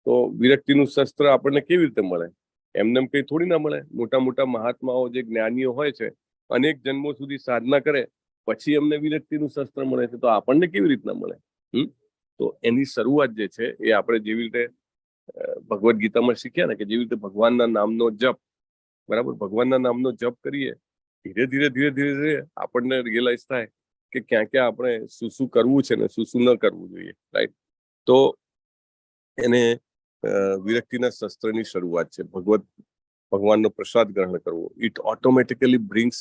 તો વિરક્તિનું શસ્ત્ર આપણને કેવી રીતે મળે? એમને કંઈ થોડી ના મળે. મોટા મોટા મહાત્માઓ, જે જ્ઞાનીઓ હોય છે, અનેક જન્મો સુધી સાધના કરે પછી એમને વિરક્તિનું શસ્ત્ર મળે છે. તો આપણને કેવી રીતના મળે? તો એની શરૂઆત જે છે એ આપણે જેવી રીતે ભગવદ્ ગીતામાં શીખ્યા ને, કે જેવી રીતે ભગવાનના નામનો જપ, બરાબર, ભગવાનના નામનો જપ કરીએ, ધીરે ધીરે આપણને રિયલાઇઝ થાય કે ક્યાં ક્યાં આપણે શું કરવું છે ને શું ન કરવું જોઈએ. રાઈટ. તો એને વિરક્તિના શસ્ત્રની શરૂઆત છે. ભગવાનનો પ્રસાદ ગ્રહણ કરવો, it automatically brings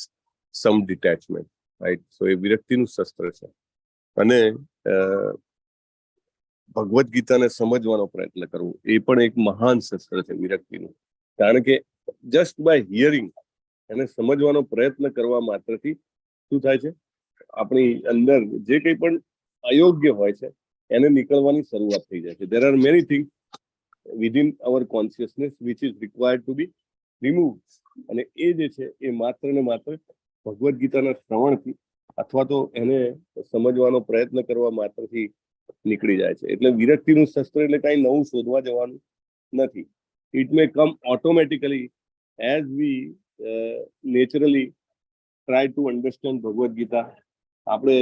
some detachment. Right. So એ વિરક્તિનું શસ્ત્ર છે. અને ભગવદ્ ગીતાને સમજવાનો પ્રયત્ન કરવો એ પણ એક મહાન શસ્ત્ર છે વિરક્તિનું. કારણ કે જસ્ટ બાય હિયરિંગ, એને સમજવાનો પ્રયત્ન કરવા માત્રથી શું થાય છે? આપણી અંદર જે કંઈ પણ અયોગ્ય હોય છે એને નીકળવાની શરૂઆત થઈ જાય છે. There are many things within our consciousness which is required to be removed. અને એ જે છે એ માત્ર ને માત્ર ભગવદ્ ગીતાના શ્રવણથી અથવા તો એને સમજવાનો પ્રયત્ન કરવા માત્રથી નીકળી જાય છે. એટલે વિરક્તિનું શસ્ત્ર એટલે કાંઈ નવું શોધવા જવાનું નથી. It may come automatically as we naturally try to understand Bhagavad Gita. આપણે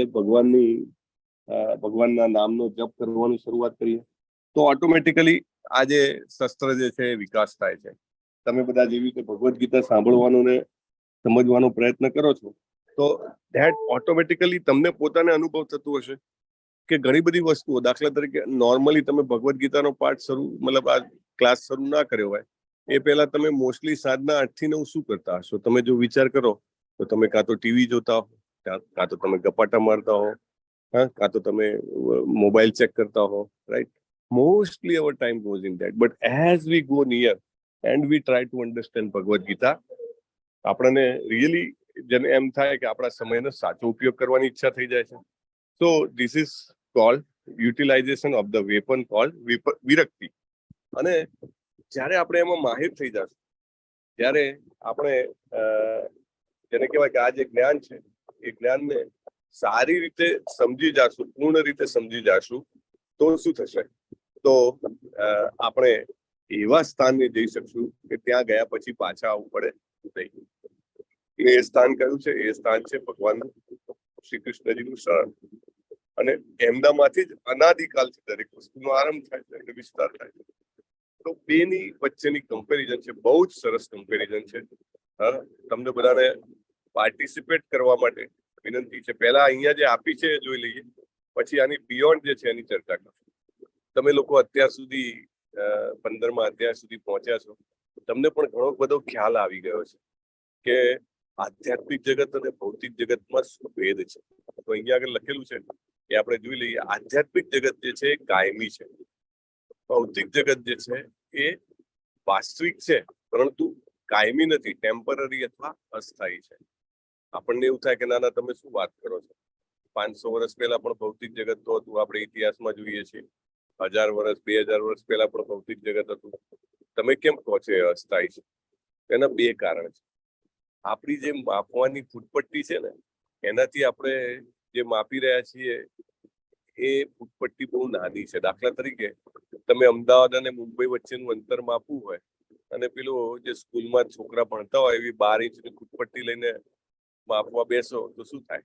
ભગવાનના નામનો જપ કરવાની શરૂઆત કરીએ તો ઓટોમેટિકલી આ જે શસ્ત્ર જે છે એ વિકાસ થાય છે. તમે બધા જેવી રીતે ભગવદ્ ગીતા સાંભળવાનો ને સમજવાનો પ્રયત્ન કરો છો તો ધેટ ઓટોમેટિકલી તમને પોતાને અનુભવ થતું હશે કે ઘણી બધી વસ્તુઓ, દાખલા તરીકે નોર્મલી તમે ભગવદ્ ગીતાનો પાઠ મતલબ આ ક્લાસ શરૂ ના કર્યો હોય એ પહેલા તમે મોસ્ટલી સાંજના 8 થી 9 શું કરતા હશો? તમે જો વિચાર કરો તો તમે કાં તો ટીવી જોતા હો, કાં તો તમે ગપાટા મારતા હો, કાં તો તમે મોબાઈલ ચેક કરતા હો, right? Mostly our time goes in that. But as we go near and we try to understand Bhagavad Gita, આપણને રિયલી જેને એમ થાય કે આપણા સમયનો સાચો ઉપયોગ કરવાની ઈચ્છા થઈ જાય છે. So this is called utilisation of the weapon called virakti. અને જ્યારે આપણે એમાં માહિર થઈ જશું ત્યારે આપણે જેને કહેવાય કે આ જે જ્ઞાન છે એ જ્ઞાનને સારી રીતે સમજી જશું, પૂર્ણ રીતે સમજી જશું તો શું થશે? તો આપણે એવા સ્થાને જઈ શકશું કે ત્યાં ગયા પછી પાછા આવવું પડે નહીં. એ સ્થાન કયું છે? એ સ્થાન છે ભગવાન શ્રી કૃષ્ણજીનું શરણ. અને એમનામાંથી જ અનાદિકાલથી દરેક વસ્તુનો આરંભ થાય છે અને વિસ્તાર થાય છે. તો બેની વચ્ચેની કમ્પેરિઝન છે, બહુ જ સરસ કમ્પેરિઝન છે. તમને બધાને પાર્ટિસિપેટ કરવા માટે વિનંતી છે. પહેલા અહીંયા જે આપી છે એ જોઈ લઈએ, પછી આની બિયોન્ડ જે છે એની ચર્ચા કરશું. તમે લોકો અત્યાર સુધી 15મા અધ્યાય સુધી પહોંચ્યા છો, તમને પણ ઘણો બધો ખ્યાલ આવી ગયો છે કે આધ્યાત્મિક જગત અને ભૌતિક જગતમાં શું ભેદ છે. તો અહીંયા આગળ લખેલું છે એ આપણે જોઈ લઈએ. આધ્યાત્મિક જગત જે છે એ કાયમી છે, ભૌતિક જગત જે છે એ વાસ્તવિક છે પરંતુ કાયમી નથી, ટેમ્પરરી અથવા અસ્થાયી છે. આપણને એવું થાય કે ના તમે શું વાત કરો છો, 500 વર્ષ પહેલા પણ ભૌતિક જગત તો હતું, આપણે ઇતિહાસમાં જોઈએ છીએ. 1000 વર્ષ 2000 વર્ષ પહેલા પણ ભૌતિક જગત હતું. તમે કેમ કહો છો એ અસ્થાયી છે? એના 2 કારણ છે. આપણી જે માપવાની ફૂટપટ્ટી છે ને એનાથી આપણે જે માપી રહ્યા છીએ એ ફૂટપટ્ટી બહુ નાની છે. દાખલા તરીકે તમે અમદાવાદ અને મુંબઈ વચ્ચેનું અંતર માપવું હોય અને પેલો જે સ્કૂલમાં છોકરા ભણતા હોય એવી 12 ઇંચની ફૂટપટ્ટી લઈને માપવા બેસો તો શું થાય?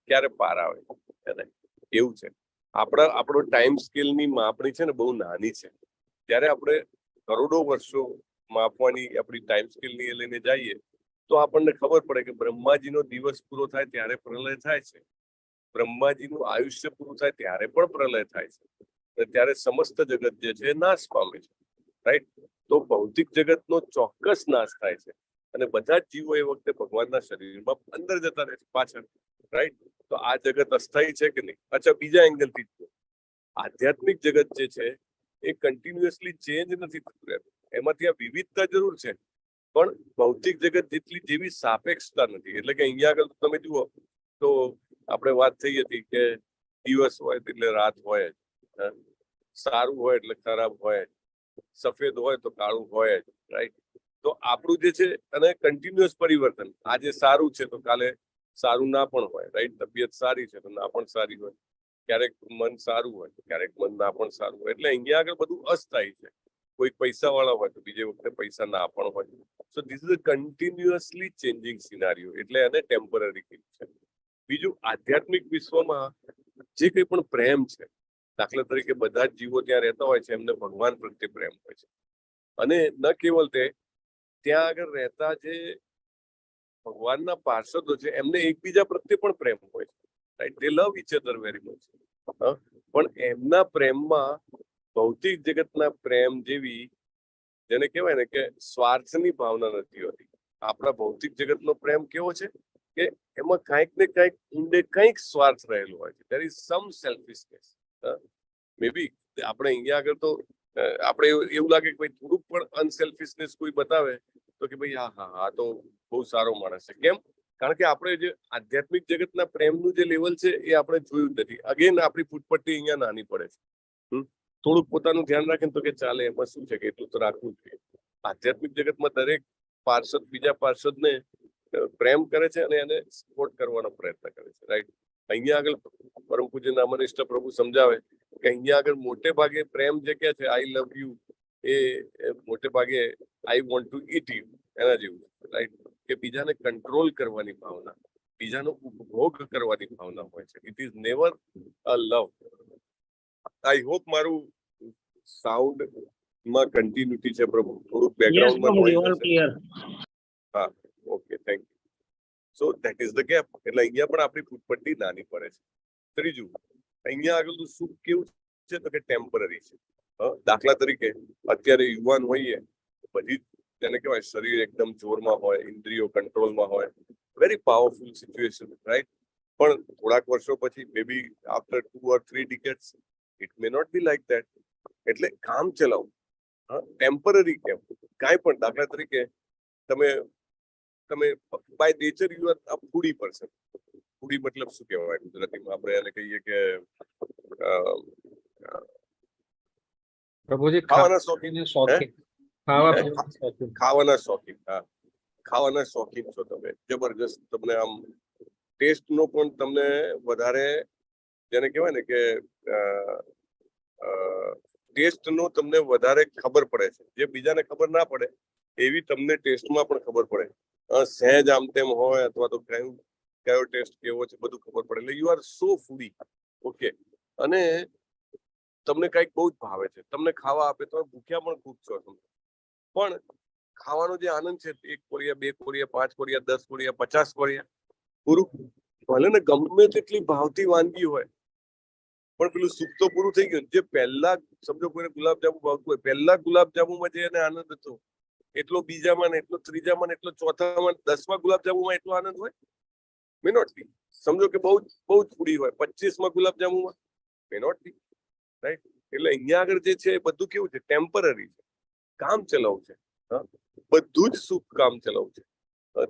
ક્યારે પાર આવે? એવું છે. આપણો ટાઈમ સ્કેલની માપણી છે ને બહુ નાની છે. ત્યારે આપણે કરોડો વર્ષો માપવાની આપણી ટાઈમ સ્કેલની એ લઈને જઈએ તો આપણને ખબર પડે કે બ્રહ્માજીનો દિવસ પૂરો થાય ત્યારે પ્રલય થાય છે, બ્રહ્માજીનું આયુષ્ય પૂરું થાય ત્યારે પણ પ્રલય થાય છે, અને ત્યારે સમસ્ત જગત જે છે નાશ પામે છે, રાઈટ? તો ભૌતિક જગતનો ચોક્કસ નાશ થાય છે અને બધા જ જીવો એ વખતે ભગવાનના શરીરમાં અંદર જતા રહે છે પાછળ, રાઈટ? તો આ જગત અસ્થાયી છે કે નહીં? અચ્છા, બીજા એંગલથી જુઓ. આધ્યાત્મિક જગત જે છે એ કન્ટિન્યુઅસલી ચેન્જ નથી થતું રહેતું. એમાં ત્યાં વિવિધતા જરૂર છે પણ ભૌતિક જગત જેવી સાપેક્ષતા નથી. એટલે કે અહીંયા આગળ તમે જુઓ તો આપણે વાત થઈ હતી કે દિવસ હોય એટલે રાત હોય જ, સારું હોય એટલે ખરાબ હોય જ, સફેદ હોય તો કાળું હોય જ, રાઈટ? તો આપણું જે છે અને કન્ટિન્યુઅસ પરિવર્તન. આજે સારું છે તો કાલે સારું ના પણ હોય, રાઈટ? તબિયત સારી છે તો ના પણ સારી હોય, ક્યારેક મન સારું હોય ક્યારેક મન ના પણ સારું હોય. એટલે અહીંયા આગળ બધું અસ્થાયી છે. કોઈક પૈસા વાળા હોય તો બીજે વખતે પૈસા ના પણ હોય. સો this is a continuously changing સિનારીઓ, એટલે એને ટેમ્પરરી કીધું છે. બીજું, આધ્યાત્મિક વિશ્વમાં જે કંઈ પણ પ્રેમ છે, દાખલા તરીકે બધા જ જીવો ત્યાં રહેતા હોય છે એમને ભગવાન પ્રત્યે પ્રેમ હોય છે. અને ન કેવલ તે, ત્યાં આગળ રહેતા જે ભગવાનના પાર્ષદો છે એમને એકબીજા પ્રત્યે પણ પ્રેમ હોય છે, રાઈટ? દે લવ ઈચ અધર વેરી મચ. પણ એમના પ્રેમમાં ભૌતિક જગતના પ્રેમ જેવી જેને કહેવાય ને કે સ્વાર્થની ભાવના નથી હોતી. આપણા ભૌતિક જગતનો પ્રેમ કેવો છે કે એમાં કંઈક ને કંઈક ઊંડે કંઈક સ્વાર્થ રહેલો હોય છે. ધેર ઇઝ સમ સેલ્ફિશનેસ. મે બી આપણે અહીંયા આગળ તો આપણે એવું લાગે કે ભાઈ થોડુંક પણ અનસેલ્ફિશનેસ કોઈ બતાવે તો કે ભાઈ હા તો બહુ સારો માણસ છે. કેમ? કારણ કે આપણે જે આધ્યાત્મિક જગતના પ્રેમનું જે લેવલ છે એ આપણે જોયું જ નથી. અગેન આપણી ફૂટપટ્ટી અહીંયા નાની પડે છે. થોડુંક પોતાનું ધ્યાન રાખે તો કે ચાલે, એમાં શું છે કે એટલું તો રાખવું જોઈએ. આધ્યાત્મિક જગતમાં દરેક પાર્ષદ બીજા પાર્ષદને પ્રેમ કરે છે અને એને સપોર્ટ કરવાનો પ્રયત્ન કરે છે, રાઈટ? અહીંયા આગળ પરમ પૂજ્ય નામનિષ્ઠ પ્રભુ સમજાવે કે અહીંયા આગળ મોટે ભાગે પ્રેમ જે કે છે આઈ લવ યુ એ મોટે ભાગે I want to eat you એના જેવું, રાઈટ? કે બીજાને કંટ્રોલ કરવાની ભાવના, બીજાનો ઉપભોગ કરવાની ભાવના હોય છે. It is never a love. I hope મારું સાઉન્ડ માં કન્ટિન્યુટી છે પ્રભુ, થોડુંક બેકગ્રાઉન્ડમાં નોઈઝ હશે. હા, okay, thank you. So that is the gap. એટલે અહીંયા પણ આપણી ફૂટપટ્ટી નાની પડે છે. ત્રીજું, અહીંયા આગળનું સુખ કેવું છે તો કે ટેમ્પરરી છે. દાખલા તરીકે અત્યારે યુવાન હોઈએ, બધી તેને કહેવાય શરીર એકદમ જોરમાં હોય, ઇન્દ્રિયો કંટ્રોલમાં હોય, વેરી પાવરફુલ સિચ્યુએશન, રાઈટ? પણ થોડાક વર્ષો પછી, may be after 2 or 3 decades, it may not be like that. એટલે કામ ચલાવો, ટેમ્પરરી કેમ? કાંઈ પણ, દાખલા તરીકે તમે by nature you are a foodie person. Foodie મતલબ શું કહેવાય ગુજરાતીમાં? આપણે એને કહીએ કે પ્રભુજી ખાવાના શોખીન. ખાવાના શોખીન. હા, ખાવાના શોખીન છો તમે, જબરજસ્ત. તમને આમ ટેસ્ટ નો પણ તમને વધારે, જેને કહેવાય ને કે ટેસ્ટ નો તમને વધારે ખબર પડે છે, જે બીજાને ખબર ના પડે એવી તમને ટેસ્ટમાં પણ ખબર પડે. સહેજ આમ તેમ હોય અથવા તો કયો ટેસ્ટ કેવો છે બધું ખબર પડે. એટલે you are so foodie. Okay. અને તમને કઈક બહુ જ ભાવે છે, તમને ખાવા આપે, તમે ભૂખ્યા પણ ખૂબ છો તમે, પણ ખાવાનો જે આનંદ છે, 1 કોળિયા 2 કોળિયા 5 કોળિયા 10 કોળિયા 50 કોળિયા પૂરું, ભલે ને ગમે તેટલી ભાવતી વાનગી હોય, પણ પેલું સુખ તો પૂરું થઈ ગયું. જે પહેલા, સમજો કોઈને ગુલાબજાંબુ ભાવતું હોય, પહેલા ગુલાબજાંબુમાં જે એને આનંદ હતો, એટલો બીજામાં ને એટલો ત્રીજામાં ને એટલો ચોથામાં, 10મા ગુલાબજાંબુમાં એટલો આનંદ હોય મે નોટ બી. સમજો કે બહુ જ ફૂડી હોય, 25મા ગુલાબજાંબુમાં મે નોટ બી, રાઈટ? એટલે અહીંયા આગળ જે છે એ બધું કેવું છે? ટેમ્પરરી છે, કામ ચલાવ છે. બધું જ સુખ કામ ચલાવ છે.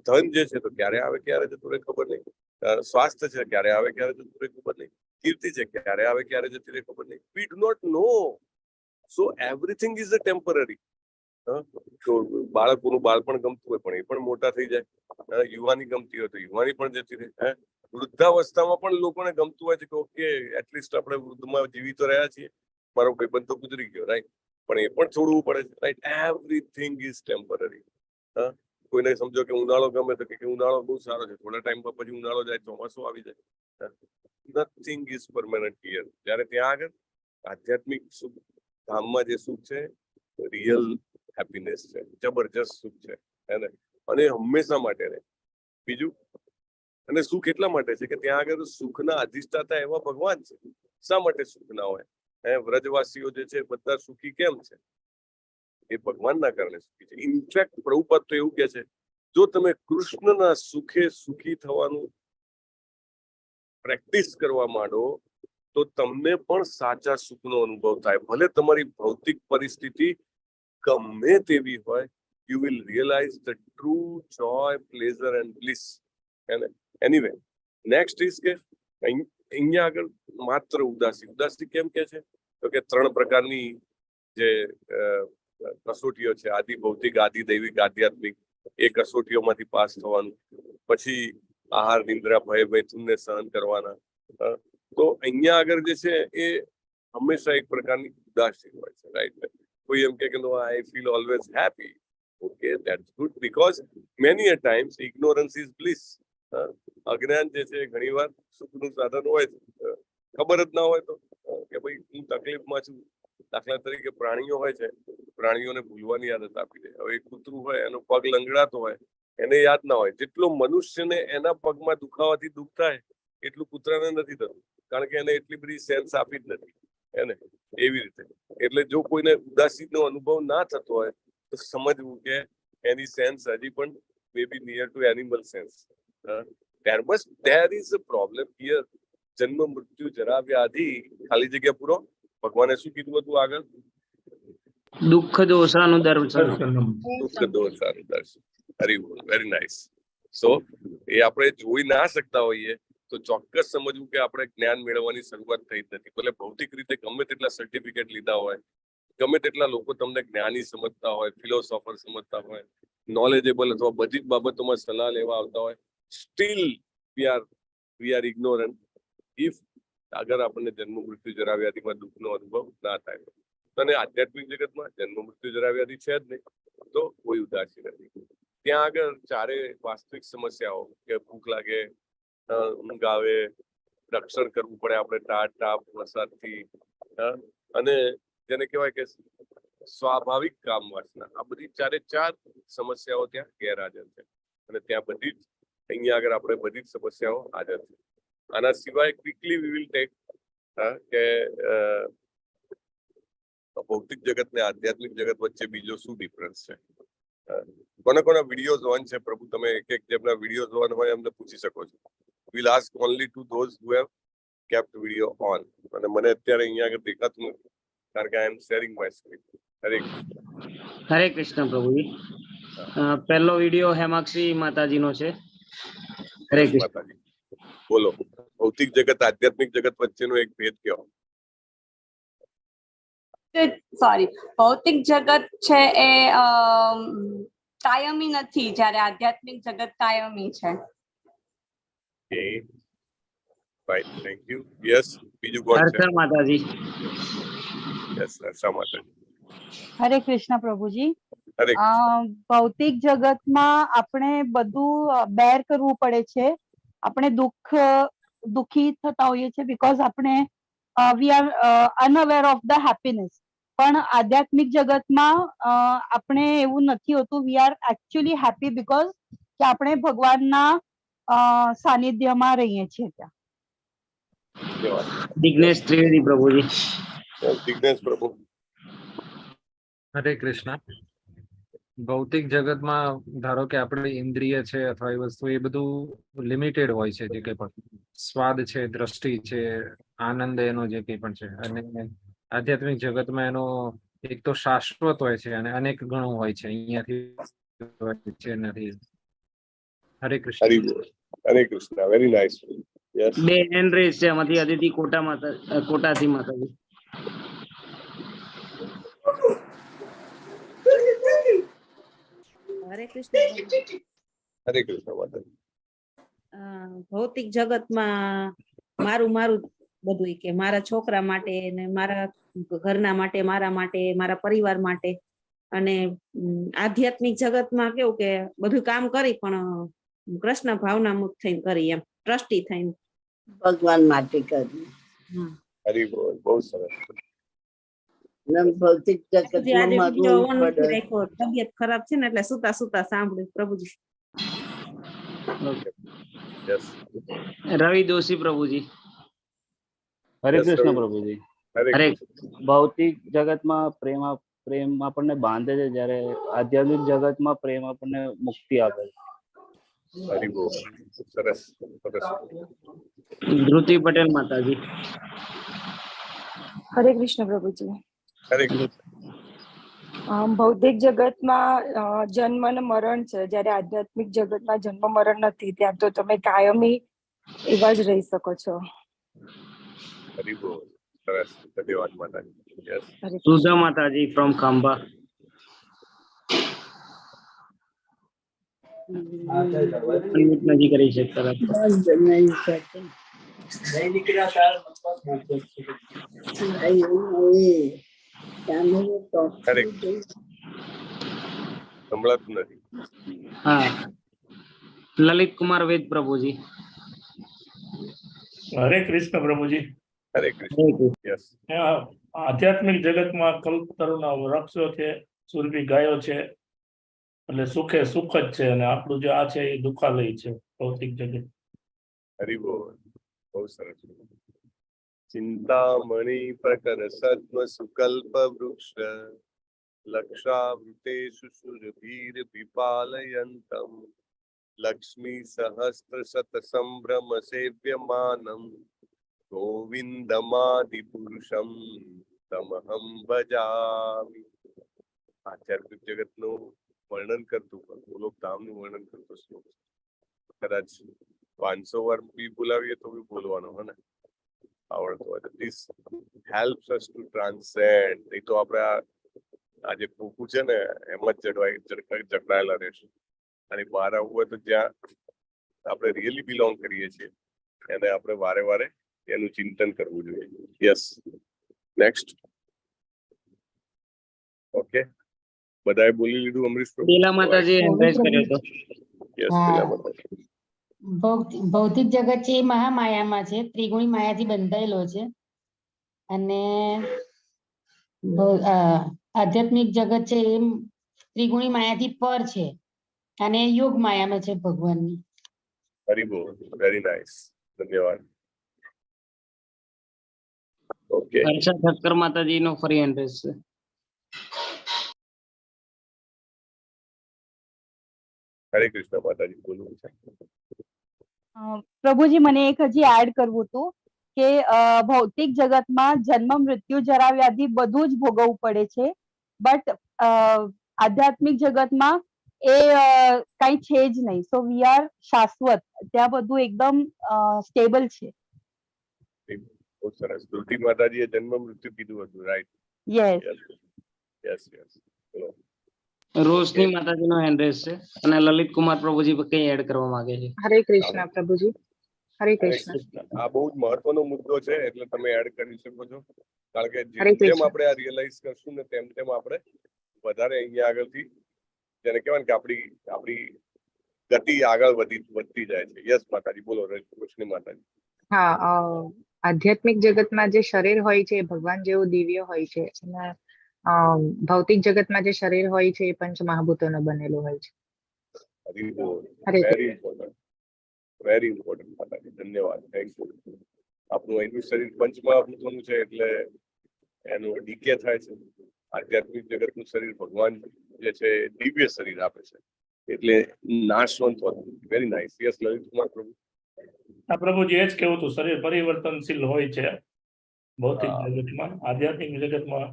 ધન જે છે તો ક્યારે આવે ક્યારે જતું રહે ખબર નહીં. સ્વાસ્થ્ય છે ક્યારે આવે ક્યારે જતું રહે ખબર નહીં. કીર્તિ છે ક્યારે આવે ક્યારે જતી રહે ખબર નહીં. We do not know. So everything is a temporary. તો બાળકોનું બાળપણ ગમતું હોય પણ એ પણ મોટા થઈ જાય. યુવાની ગમતી હોય તો યુવાની પણ જતી રહે. વૃદ્ધાવસ્થામાં પણ લોકોને ગમતું હોય છે કે ઓકે, એટલીસ્ટ આપણે વૃદ્ધમાં જીવી તો રહ્યા છીએ, મારો ભાઈબંધ તો ગુજરી ગયો, રાઈટ? પણ એ પણ છોડવું પડે છે, રાઈટ? Everything is temporary. કોઈને સમજો કે ઉનાળો ગમે તો કે ઉનાળો બહુ સારો છે, થોડા ટાઈમ પછી ઉનાળો જાય, ચોમાસું આવી જાય. Nothing is permanent here. જ્યારે ત્યાં આગળ આધ્યાત્મિક સુખ, ધામમાં જે સુખ છે, રિયલ હેપીનેસ છે, જબરજસ્ત સુખ છે, અને હંમેશા માટે રહે. બીજું, અને સુખ એટલા માટે છે કે ત્યાં આગળ સુખના અધિષ્ઠાતા એવા ભગવાન છે. શા માટે સુખ ના હોય? વ્રજવાસીઓ જે છે બધા સુખી કેમ છે? એ ભગવાનના કારણે સુખી છે. ઇનફેક્ટ પ્રભુપાદ તો એવું કે છે, જો તમે કૃષ્ણના સુખે સુખી થવાનું પ્રેક્ટિસ કરવા માંડો તો તમને પણ સાચા સુખનો અનુભવ થાય. ભલે તમારી ભૌતિક પરિસ્થિતિ ગમે તેવી હોય, you will realize the true joy, pleasure and bliss. Anyway, next is કે અહીંયા આગળ માત્ર ઉદાસી કેમ કે છે તો કે 3 પ્રકારની જે કસોટીઓ છે, આદિ ભૌતિક, આદિ દૈવિક, આધ્યાત્મિક. એ કસોટીઓમાંથી પાસ થવાનું, પછી આહાર, નિંદ્રા, ભય, મૈથુનને સહન કરવાના. તો અહીંયા આગળ જે છે એ હંમેશા એક પ્રકારની ઉદાસી હોય છે, રાઈટ? કોઈ એમ કે no, I feel always happy. Okay, that's good, because many a times ignorance is bliss. અજ્ઞાન જે છે ઘણીવાર સુખનું સાધન હોય છે. ખબર જ ના હોય તો કે ભાઈ હું તકલીફમાં છું. દાખલા તરીકે પ્રાણીઓ હોય છે, પ્રાણીઓને ભૂલવાની આદત આપી દે. હવે કૂતરું હોય, એનો પગ લંગડાતો હોય, એને યાદ ના હોય. જેટલો મનુષ્યને એના પગમાં દુખાવાથી દુઃખ થાય એટલું કૂતરાને નથી થતું, કારણ કે એને એટલી બધી સેન્સ આપી જ નથી એને. એવી રીતે એટલે જો કોઈને ઉદાસીનો અનુભવ ના થતો હોય તો સમજવું કે એની સેન્સ હજી પણ may be near to animal sense. There is a problem here. જન્મ, મૃત્યુ, જરા, વ્યાધિ. ખાલી જગ્યા પૂરો. ભગવાને શું કીધું હતું આગળ? દુઃખ દોષાનું દર્શન. દુઃખ દોષાનું દર્શન. Very nice. સો એ આપણે જોઈ ના શકતા હોઈએ તો ચોક્કસ સમજવું કે આપણે જ્ઞાન મેળવવાની શરૂઆત થઈ જ નથી. ભલે ભૌતિક રીતે ગમે તેટલા સર્ટિફિકેટ લીધા હોય, ગમે તેટલા લોકો તમને જ્ઞાની સમજતા હોય, ફિલોસોફર સમજતા હોય, નોલેજેબલ અથવા બધી જ બાબતોમાં સલાહ લેવા આવતા હોય, steel we are ignorant if અગર આપણને જન્મ, મૃત્યુ, જરા, વ્યાધિમાં દુઃખનો અનુભવ ના થાય. અને આધ્યાત્મિક જગતમાં જન્મ, મૃત્યુ, જરા, વ્યાધિ છે જ નહીં તો કોઈ ઉદાસી નથી. ત્યાં આગળ ચારે વાસ્તવિક સમસ્યાઓ કે ભૂખ લાગે, ઊંઘ આવે, રક્ષણ કરવું પડે આપણે તાપ વરસાદથી, અને જેને કહેવાય કે સ્વાભાવિક કામ વાસના, આ બધી ચારે ચાર સમસ્યાઓ ત્યાં ગેરહાજર છે. અને ત્યાં બધી જ અહીંયા આગળ આપણે બધી જ સમસ્યાઓ હાજર છે. આના સિવાય ક્વિકલી વી વિલ ટેક કે ભૌતિક જગત ને આધ્યાત્મિક જગત વચ્ચે બીજો શું ડિફરન્સ છે. કોના વિડીયોઝ ઓન છે પ્રભુ? તમે એક જેમના વિડીયોઝ ઓન હોય એમને પૂછી શકો છો. Will ask only two those who have kept video on. અને મને અત્યારે અહીંયા આગળ દેખાતું નથી કારણ કે આઈ એમ શેરિંગ માય સ્ક્રીન. હરે કૃષ્ણ પ્રભુજી. પહેલો વિડીયો હેમાક્ષી માતાજીનો છે. હરે કૃષ્ણ માતાજી. બોલો, ભૌતિક જગત આધ્યાત્મિક જગત વચ્ચેનો એક ભેદ કયો? સોરી, ભૌતિક જગત છે એ કાયમી નથી, જ્યારે આધ્યાત્મિક જગત કાયમી છે. Right, thank you. Yes, બીજું કોણ છે? હર્ષર માતાજી. Yes, હર્ષા માતાજી. હરે કૃષ્ણ પ્રભુજી. હરે કૃષ્ણ. ભૌતિક જગતમાં આપણે બધું બેર કરવું પડે છે. આપણે દુઃખી થતા હોઈએ છીએ બીકોઝ આપણે we are unaware of the happiness. પણ આધ્યાત્મિક જગતમાં આપણે એવું નથી હોતું. We are actually happy because કે આપણે ભગવાનના સાનિધ્યમાં રહીએ છીએ ત્યાં. દિગ્નેશ ત્રિવેદી પ્રભુજી. દિગ્નેશ પ્રભુ. હરે કૃષ્ણ. ભૌતિક જગતમાં ધારો કે આપણે ઇન્દ્રિય છે અથવા એ વસ્તુ, એ બધું લિમિટેડ હોય છે. જે કંઈ પણ સ્વાદ છે, દ્રષ્ટિ છે, આનંદ એનો જે કંઈ પણ છે. અને આધ્યાત્મિક જગતમાં એનો એક તો શાશ્વત હોય છે અને અનેક ગણો હોય છે. અહીંયાથી નથી. Hare Krishna. Hare Krishna. Very nice. Yes. બે હેન્ડ રેઝ છે, એમાંથી અદિતિ કોટાથી માતાજી. હરે કૃષ્ણ. હરે કૃષ્ણ માતાજી. ભૌતિક જગતમાં મારું બધું, કે મારા છોકરા માટે ને મારા ઘરના માટે, મારા પરિવાર માટે. અને આધ્યાત્મિક જગતમાં કેવું કે બધું કામ કરી પણ કૃષ્ણ ભાવના મુક્ત થઈને કરી, એમ ટ્રસ્ટી થઈને ભગવાન માટે કરી. હરી બોલ. બહુ સરસ. ભૌતિક જગતમાં તબિયત ખરાબ છે ને એટલે સુતા સાંભળ્યું પ્રભુજી. રવિ દોશી પ્રભુજી. હરે કૃષ્ણ પ્રભુજી. હરે ભૌતિક જગતમાં પ્રેમ આપણને બાંધે છે, જ્યારે આધ્યાત્મિક જગતમાં પ્રેમ આપણને મુક્તિ આપે છે. હરી બોલ. સરસ સરસ. ધ્રુતિ પટેલ માતાજી. હરે કૃષ્ણ પ્રભુજી. હરે કૃષ્ણ. ભૌતિક જગતમાં જન્મ અને મરણ છે, જ્યારે આધ્યાત્મિક જગતમાં જન્મ મરણ નથી. ત્યાં તો તમે કાયમી એવા જ રહી શકો છો. હરી બોલ. સરસ. ધન્યવાદ માતાજી. યસ. સુધા માતાજી ફ્રોમ ખાંભા. નથી કરી શકતા. સંભળાતું નથી. હા, લલિત કુમાર વેદ પ્રભુજી. હરે કૃષ્ણ પ્રભુજી. હરે કૃષ્ણ. યસ. આધ્યાત્મિક જગતમાં કલ્પતરુના વૃક્ષો છે, સુરભી ગાયો છે, એટલે સુખે સુખ જ છે. અને આપણું જે આ છે એ દુઃખાલય છે ભૌતિક જગત. હરી બોલ. બહુ સરસ. ચિંતામણી પ્રકર સત્વ સુકલ્પ વૃક્ષ લક્ષાવૃતેષુ સુરભીર વિપાલયંતમ લક્ષ્મી સહસ્ત્ર શત સંભ્રમ સેવ્યમાનમ ગોવિંદમાદિ પુરુષમ તમહમ ભજામિ. આધ્યાત્મિક જગતનું વર્ણન કરતું, ગોલોકધામનું વર્ણન કરતું શ્લોક. કદાચ 500 વાર બી બોલાવીએ તો બી બોલવાનો હે ને આવડતો હોય. This helps us to transcend. નહીં તો આપણે આ જે ભૂખું છે ને એમાં જ જકડાયેલા રહેશું. અને બહાર આવવું હોય તો જ્યાં આપણે રિયલી બિલોંગ કરીએ છીએ એને આપણે વારે વારે એનું ચિંતન કરવું જોઈએ. યસ. નેક્સ્ટ. ઓકે. બધાએ બોલી લીધું અમરીશ પ્રભુ? બેલા માતાજી એન્કરેજ કર્યો હતો. યસ, હા. પેલા માતાજી. ભૌતિક જગત છે એ મહામાયામાં છે, ત્રિગુણી માયાથી બંધાયેલો છે. અને આધ્યાત્મિક જગત છે એ ત્રિગુણી માયાથી પર છે અને યોગ માયામાં છે ભગવાનની. હરી બોલ, વેરી નાઇસ, ધન્યવાદ. ઓકે, હર્ષદ ઠક્કર માતાજી નો ફરી એન્ટ્રેસ છે. હરે કૃષ્ણ માતાજી બોલવું છે. પ્રભુજી મને એક હજી એડ કરવું હતું કે ભૌતિક જગતમાં જન્મ મૃત્યુ જરા વ્યાધિ બધું જ ભોગવવું પડે છે, બટ આધ્યાત્મિક જગતમાં એ કઈ છે જ નહીં. સો વી આર શાશ્વત, ત્યાં બધું એકદમ સ્ટેબલ છે. બહુ સરસ. ધ્રુતિ માતાજીએ જન્મ મૃત્યુ કીધું હતું, રાઈટ? યસ. Yes yes. ચલો, રોશની માતાજી નો એન્ટ્રેસ છે અને લલિત કુમાર પ્રભુજી કઈ એડ કરવા માંગે છે. હરે કૃષ્ણ પ્રભુજી. હરે હરે કૃષ્ણ. કૃષ્ણ. આ બહુ જ મહત્વનો મુદ્દો છે, એટલે તમે એડ કરી શકો છો. કારણ કે હરે જેમ જેમ કૃષ્ણ. આપણે આ રિયલાઇઝ કરશું ને તેમ તેમ આપણે વધારે અહીંયા આગળથી જેને કહેવાય ને કે આપણી ગતિ આગળ વધતી જાય છે. યસ માતાજી બોલો, રોશની માતાજી. હા, આધ્યાત્મિક જગતમાં જે શરીર હોય છે એ ભગવાન જેવું દિવ્ય હોય છે અને ભૌતિક જગતમાં જે શરીર હોય છે એ પંચ મહાભૂતોનો બનેલું હોય છે. હરી બોલ, હરે વેરી ઇમ્પોર્ટન્ટ, વેરી ઇમ્પોર્ટન્ટ માતાજી, ધન્યવાદ, થેન્ક યુ. આપણું અહીંનું શરીર પંચમહાભૂતોનું છે એટલે એનું ડીકે થાય છે. આધ્યાત્મિક જગતનું શરીર ભગવાન જે છે દિવ્ય શરીર આપે છે એટલે નાશવંત હોતું. Very nice. Yes Lalit Kumar પ્રભુ. આ પ્રભુજી એ જ કેવું હતું, શરીર પરિવર્તનશીલ હોય છે ભૌતિક હા. જગતમાં, આધ્યાત્મિક જગતમાં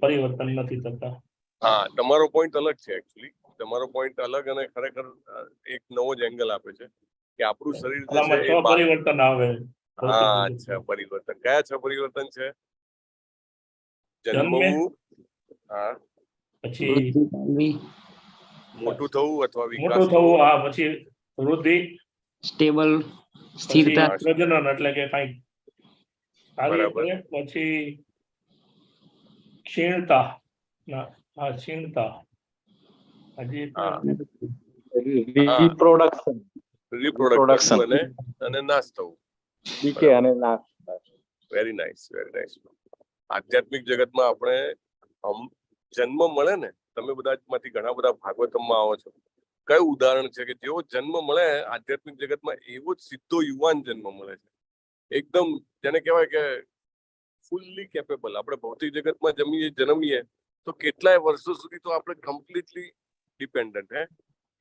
પરિવર્તન નથી થતા. હા, તમારો પોઈન્ટ અલગ છે. એકચ્યુઅલી તમારો પોઈન્ટ અલગ અને ખરેખર એક નવો જ એંગલ આપે છે કે આપણું શરીર જે આમાં છે છ પરિવર્તન આવે. હા, અચ્છા, પરિવર્તન કયા 6 પરિવર્તન છે? જન્મે, જન્મવું, હા, પછી મોટું થવું અથવા વિકાસ મોટું થવું, હા, પછી વૃદ્ધિ, સ્ટેબલ, પછી સ્થિરતા, પ્રજનન એટલે કે કઈક કાર્ય બરાબર. કરે, પછી ક્ષીણતા, હા ક્ષીણતા, હજી હા, રિપ્રોડક્શન રિપ્રોડક્શન અને નાશ થવું. ડીકે અને નાશ. Very nice, very nice. આધ્યાત્મિક જગતમાં આપણે જન્મ મળે ને, તમે બધા માંથી ઘણા બધા ભાગવતમમાં આવો છો. કયું ઉદાહરણ છે કે જેવો જન્મ મળે આધ્યાત્મિક જગતમાં એવો જ સીધો યુવાન જન્મ મળે છે, એકદમ જેને કહેવાય કે ફૂલ્લી કેપેબલ. આપણે ભૌતિક જગતમાં જન્મીએ તો કેટલાય વર્ષો સુધી તો આપણે કમ્પ્લીટલી ડિપેન્ડન્ટ.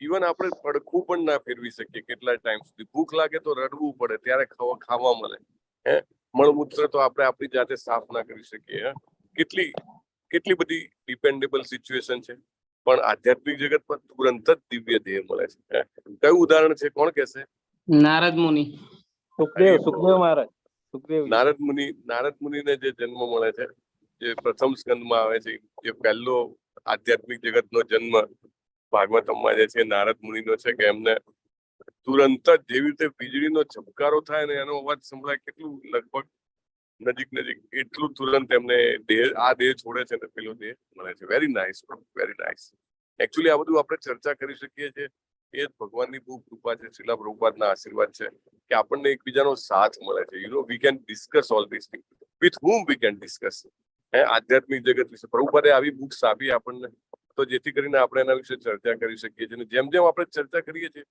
ઇવન આપણે પડખું પણ ના ફેરવી શકીએ કેટલાય ટાઈમ સુધી. ભૂખ લાગે તો રડવું પડે ત્યારે ખાવા મળે. મળમૂત્ર તો આપણે આપણી જાતે સાફ ના કરી શકીએ. કેટલી બધી ડિપેન્ડેબલ સિચ્યુએશન છે. પણ આધ્યાત્મિક જગતમાં તુરંત જ દિવ્ય દેહ મળે છે. કયું ઉદાહરણ છે, કોણ કહેશે? નારદ મુનિ. સુખદેવ મહારાજ. નારદ મુનિને જે જન્મ મળે છે, જે પ્રથમ સ્કંદમાં આવે છે, જે પહેલો આધ્યાત્મિક જગતનો જન્મ ભાગવતમમાં જે છે નારદ મુનિનો છે કે એમને તુરંત જ જેવી રીતે વીજળીનો ઝબકારો થાય ને એનો અવાજ સંભળાય, કેટલું લગભગ નજીક એટલું તુરંત એમને આ દેહ છોડે છે ને પેલો દેહ મળે છે. Very nice, very nice. Actually આ બધું આપણે ચર્ચા કરી શકીએ છીએ. એ જ ભગવાનની બહુ કૃપા છે, શ્રીલા પ્રભુપાદના આશીર્વાદ છે કે આપણને એકબીજાનો સાથ મળે છે. We can discuss all this thing with whom we can discuss. આધ્યાત્મિક જગત વિશે પ્રભુપાદે આવી બુક્સ આપી આપણને, તો જેથી કરીને આપણે એના વિશે ચર્ચા કરી શકીએ છીએ. જેમ જેમ આપણે ચર્ચા કરીએ છીએ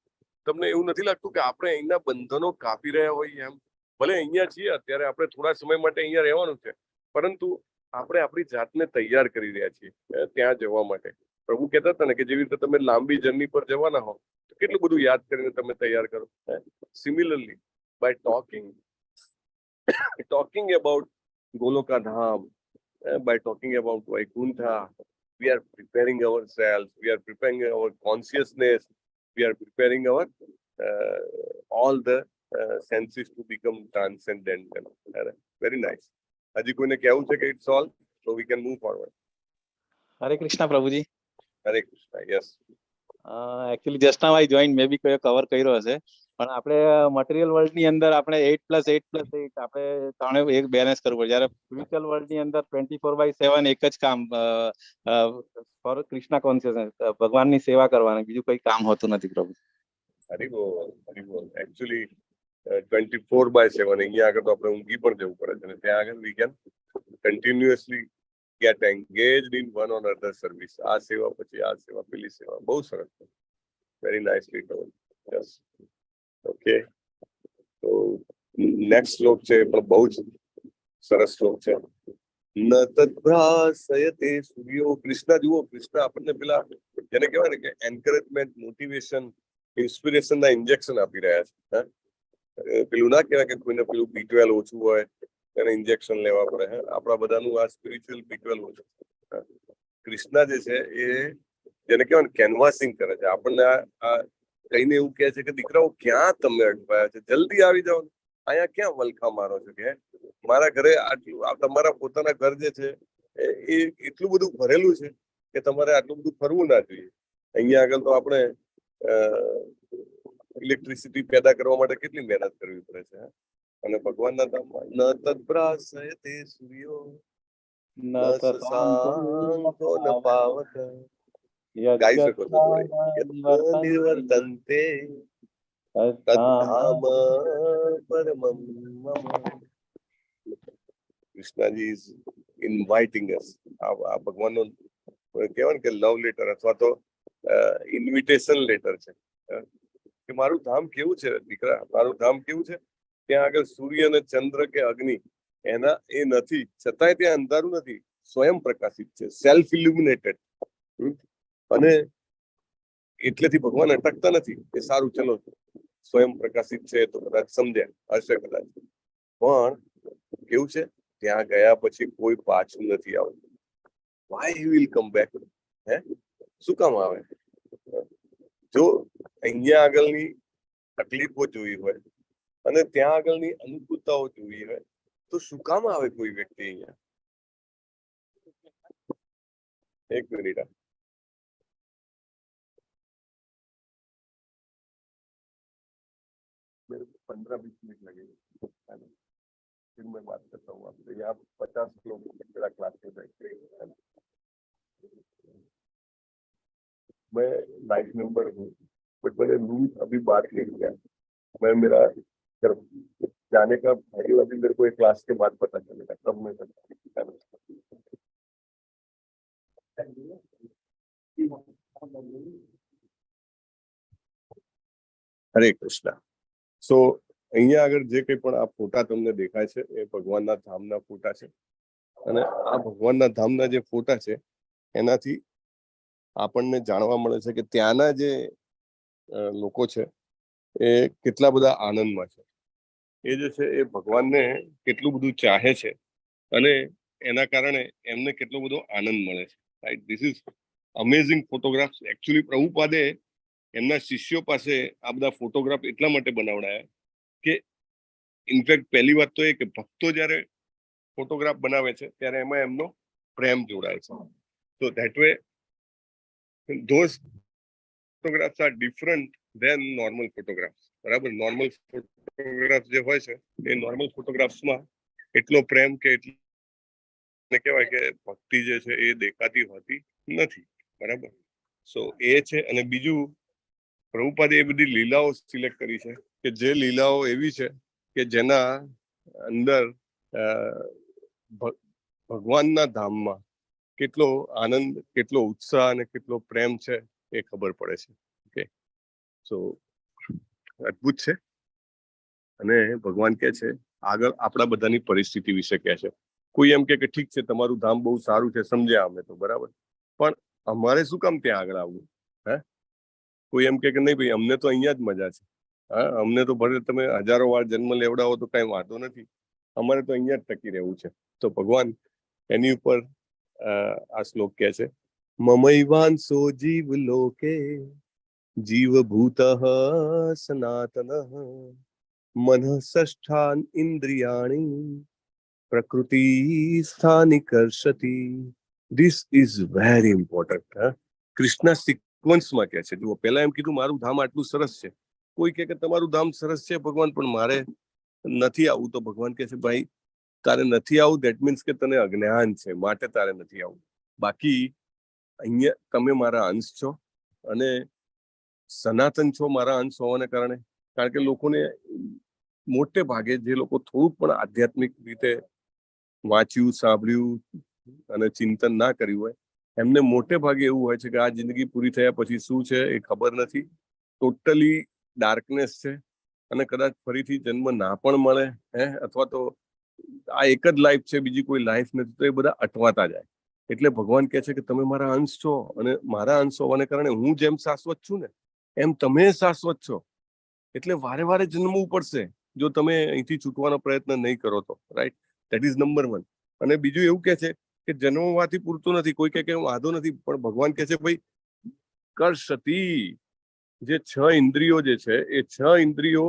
તમને એવું નથી લાગતું કે આપણે અહીંના બંધનો કાપી રહ્યા હોઈએ? એમ ભલે અહીંયા છીએ અત્યારે, આપણે થોડા સમય માટે અહીંયા રહેવાનું છે, પરંતુ આપણે આપણી જાતને તૈયાર કરી રહ્યા છીએ ત્યાં જવા માટે. પ્રભુ કહેતા હતા ને કે જેવી રીતે તમે લાંબી જર્ની પર જવાના હો તો કેટલું બધું યાદ કરીને તમે તૈયાર કરો. Similarly by talking about Goloka Dham, by talking about Vaikuntha, we are preparing ourselves, we are preparing our consciousness, we are preparing our all the senses to become transcendental. Very nice. હજી કોઈને કહેવું છે કે it's all, so we can move forward. Hare Krishna Prabhuji. Hare Krishna. Yes, actually just now I join, may be cover કર્યો હશે, પણ આપણે material world ની અંદર આપણે 8+8+8 આપણે ત્રણે એક બેલેન્સ કરવું પડે. જ્યારે સ્પિરિચ્યુઅલ વર્લ્ડ ની અંદર 24/7 એક જ કામ ફોર કૃષ્ણ કોન્શિયસનેસ, ભગવાનની સેવા કરવાની, બીજું કોઈ કામ હોતું નથી પ્રભુ. હરિબોલ. એકચ્યુઅલી 24/7 અહીંયા આગળ તો આપણે ઊંઘી પણ જવું પડે છે અને ત્યાં આગળ we can continuously get engaged in one on other service. આ સેવા પછી આ સેવા, પેલી સેવા. બહુ સરસ. Very nicely told. Yes. Okay, તો નેક્સ્ટ શ્લોક છે પણ બહુ જ સરસ શ્લોક છે. ન તદ્ભ્રાસયતે સૂર્યો. કૃષ્ણ જુઓ, કૃષ્ણ આપણને પેલા જેને કહેવાય ને કે એન્કરેજમેન્ટ, મોટિવેશન, ઇન્સ્પિરેશન ના ઇન્જેક્શન આપી રહ્યા છે. પેલું ના કહેવાય કે કોઈને પેલું B12 ઓછું હોય એને ઇન્જેક્શન લેવા પડે. આપણા બધાનું આ સ્પિરિચ્યુઅલ B12 ઓછું. કૃષ્ણ જે છે એ જેને કહેવાય ને કેનવાસિંગ કરે છે આપણને. આ કહીને એવું કહે છે કે દીકરાઓ ક્યાં તમે અટવાયા છે, જલ્દી આવી જાઓ. અહીંયા ક્યાં વલખા મારો છો? કે મારા ઘરે આટલું, તમારા પોતાના ઘર જે છે એ એટલું બધું ભરેલું છે કે તમારે આટલું બધું ફરવું ના જોઈએ. અહીંયા આગળ તો આપણે ઇલેક્ટ્રિસિટી પેદા કરવા માટે કેટલી મહેનત કરવી પડે છે. અને ભગવાનના ધામમાં ન તદ્ભ્રાસયતે સૂર્યો ન શશાંકો ન પાવક. ગાઈ શકો છો નિવર્તન્તે તદ્ધામ પરમં મમ. કૃષ્ણજી ઇઝ ઇન્વાઇટિંગ અસ. આ ભગવાનનો કહેવાય ને કે લવ લેટર અથવા તો ઇન્વિટેશન લેટર છે કે મારું ધામ કેવું છે દીકરા, મારું ધામ કેવું છે. ત્યાં આગળ સૂર્ય અને ચંદ્ર કે અગ્નિ એના એ નથી, છતાંય ત્યાં અંધારું નથી, સ્વયં પ્રકાશિત છે, સેલ્ફ ઇલ્યુમિનેટેડ. અને એટલેથી ભગવાન અટકતા નથી કે સારું ચલો સ્વયં પ્રકાશિત છે તો કદાચ સમજ્યા હશે કદાચ, પણ કેવું છે ત્યાં ગયા પછી કોઈ પાછું નથી આવતું. Why he will come back? શું કામ આવે? જો અહીંયા આગળની તકલીફો જોઈ હોય અને ત્યાં આગળની અનુકૂળતાઓ જોઈ હોય તો શું કામ આવે કોઈ વ્યક્તિ અહીંયા? એક મિનિટ. मेरे को 15-20 मिनट लगेगा, फिर मैं बात करता हूँ आपसे. यहाँ 50 लोग मेरा क्लास में बैठे हैं. मैं लाइफ मेंबर हूँ बट मैंने रूल अभी बात नहीं किया. मैं मेरा जाने का अभी मेरे को एक क्लास के बाद पता चलेगा तब मैं हरे कृष्णा. સો અહીંયા આગળ જે કંઈ પણ આ ફોટા તમને દેખાય છે એ ભગવાનના ધામના ફોટા છે અને આ ભગવાનના ધામના જે ફોટા છે એનાથી આપણને જાણવા મળે છે કે ત્યાંના જે લોકો છે એ કેટલા બધા આનંદમાં છે. એ જે છે એ ભગવાનને કેટલું બધું ચાહે છે અને એના કારણે એમને કેટલો બધો આનંદ મળે છે. Right, this is amazing photographs. Actually પ્રભુપાદે એમના શિષ્યો પાસે આ બધા ફોટોગ્રાફ એટલા માટે બનાવડાયા કે ઇનફેક્ટ પહેલી વાત તો એ કે ભક્તો જ્યારે ફોટોગ્રાફ બનાવે છે ત્યારે એમાં એમનો પ્રેમ જોડાય છે. તો that way those photographs are different than normal photographs. બરાબર, નોર્મલ ફોટોગ્રાફ્સ જે હોય છે એ નોર્મલ ફોટોગ્રાફ્સમાં એટલો પ્રેમ કે એટલી કહેવાય કે ભક્તિ જે છે એ દેખાતી હોતી નથી. બરાબર, સો એ છે. અને બીજું પ્રભુપાદે એ બધી લીલાઓ સિલેક્ટ કરી છે કે જે લીલાઓ એવી છે કે જેના અંદર ભગવાનના ધામમાં કેટલો આનંદ, કેટલો ઉત્સાહ અને કેટલો પ્રેમ છે એ ખબર પડે છે. ઓકે, સો અદ્ભુત છે. અને ભગવાન કહે છે આગળ આપણા બધાની પરિસ્થિતિ વિશે કહે છે. કોઈ એમ કે ઠીક છે તમારું ધામ બહુ સારું છે, સમજ્યા અમે તો, બરાબર, પણ અમારે શું કામ ત્યાં આગળ આવવું? કોઈ એમ કે નહીં ભાઈ અમને તો અહીંયા જ મજા છે. અમને તો ભલે તમે હજારો વાર જન્મ લેવડાવો તો કઈ વાંધો નથી, અમારે તો અહીંયા જ ટકી રહેવું છે. તો ભગવાન એની ઉપર આ શ્લોક કહે છે, મમૈવાંસો જીવ લોકે જીવભૂત સનાતન મન ષષ્ઠાન ઇન્દ્રિયાણી પ્રકૃતિ સ્થાની કર્ષતી. This is very important. Krishna સિક્વન્સમાં કહે છે. જુઓ, પહેલા એમ કીધું મારું ધામ આટલું સરસ છે. કોઈ કહે કે તમારું ધામ સરસ છે ભગવાન, પણ મારે નથી આવવું. તો ભગવાન કહે છે ભાઈ તારે નથી આવું, દેટ મીન્સ કે તને અજ્ઞાન છે, માટે તારે નથી આવું. બાકી અહીંયા તમે મારા અંશ છો અને સનાતન છો મારા અંશ હોવાને કારણે. કારણ કે લોકોને મોટે ભાગે જે લોકો થોડુંક પણ આધ્યાત્મિક રીતે વાંચ્યું, સાંભળ્યું અને ચિંતન ના કર્યું હોય, એમને મોટે ભાગે એવું હોય છે કે આ જિંદગી પૂરી થયા પછી શું છે એ ખબર નથી, ટોટલી ડાર્કનેસ છે અને કદાચ ફરીથી જન્મ ના પણ મળે, અથવા તો આ એક જ લાઈફ છે, બીજી કોઈ લાઈફ નથી, તો એ બધા અટવાતા જાય. એટલે ભગવાન કહે છે કે તમે મારા અંશ છો અને મારા અંશ હોવાને કારણે હું જેમ શાશ્વત છું ને એમ તમે શાશ્વત છો. એટલે વારે વારે જન્મવું પડશે જો તમે અહીંથી છૂટવાનો પ્રયત્ન નહીં કરો તો. Right, that is number 1. અને બીજું એવું કહે છે કે જન્મવાથી પૂરતું નથી. કોઈ કહે કે વાંધો નથી, પણ ભગવાન કહે છે ભાઈ કર્ષતી, જે 6 ઇન્દ્રિયો જે છે એ 6 ઇન્દ્રિયો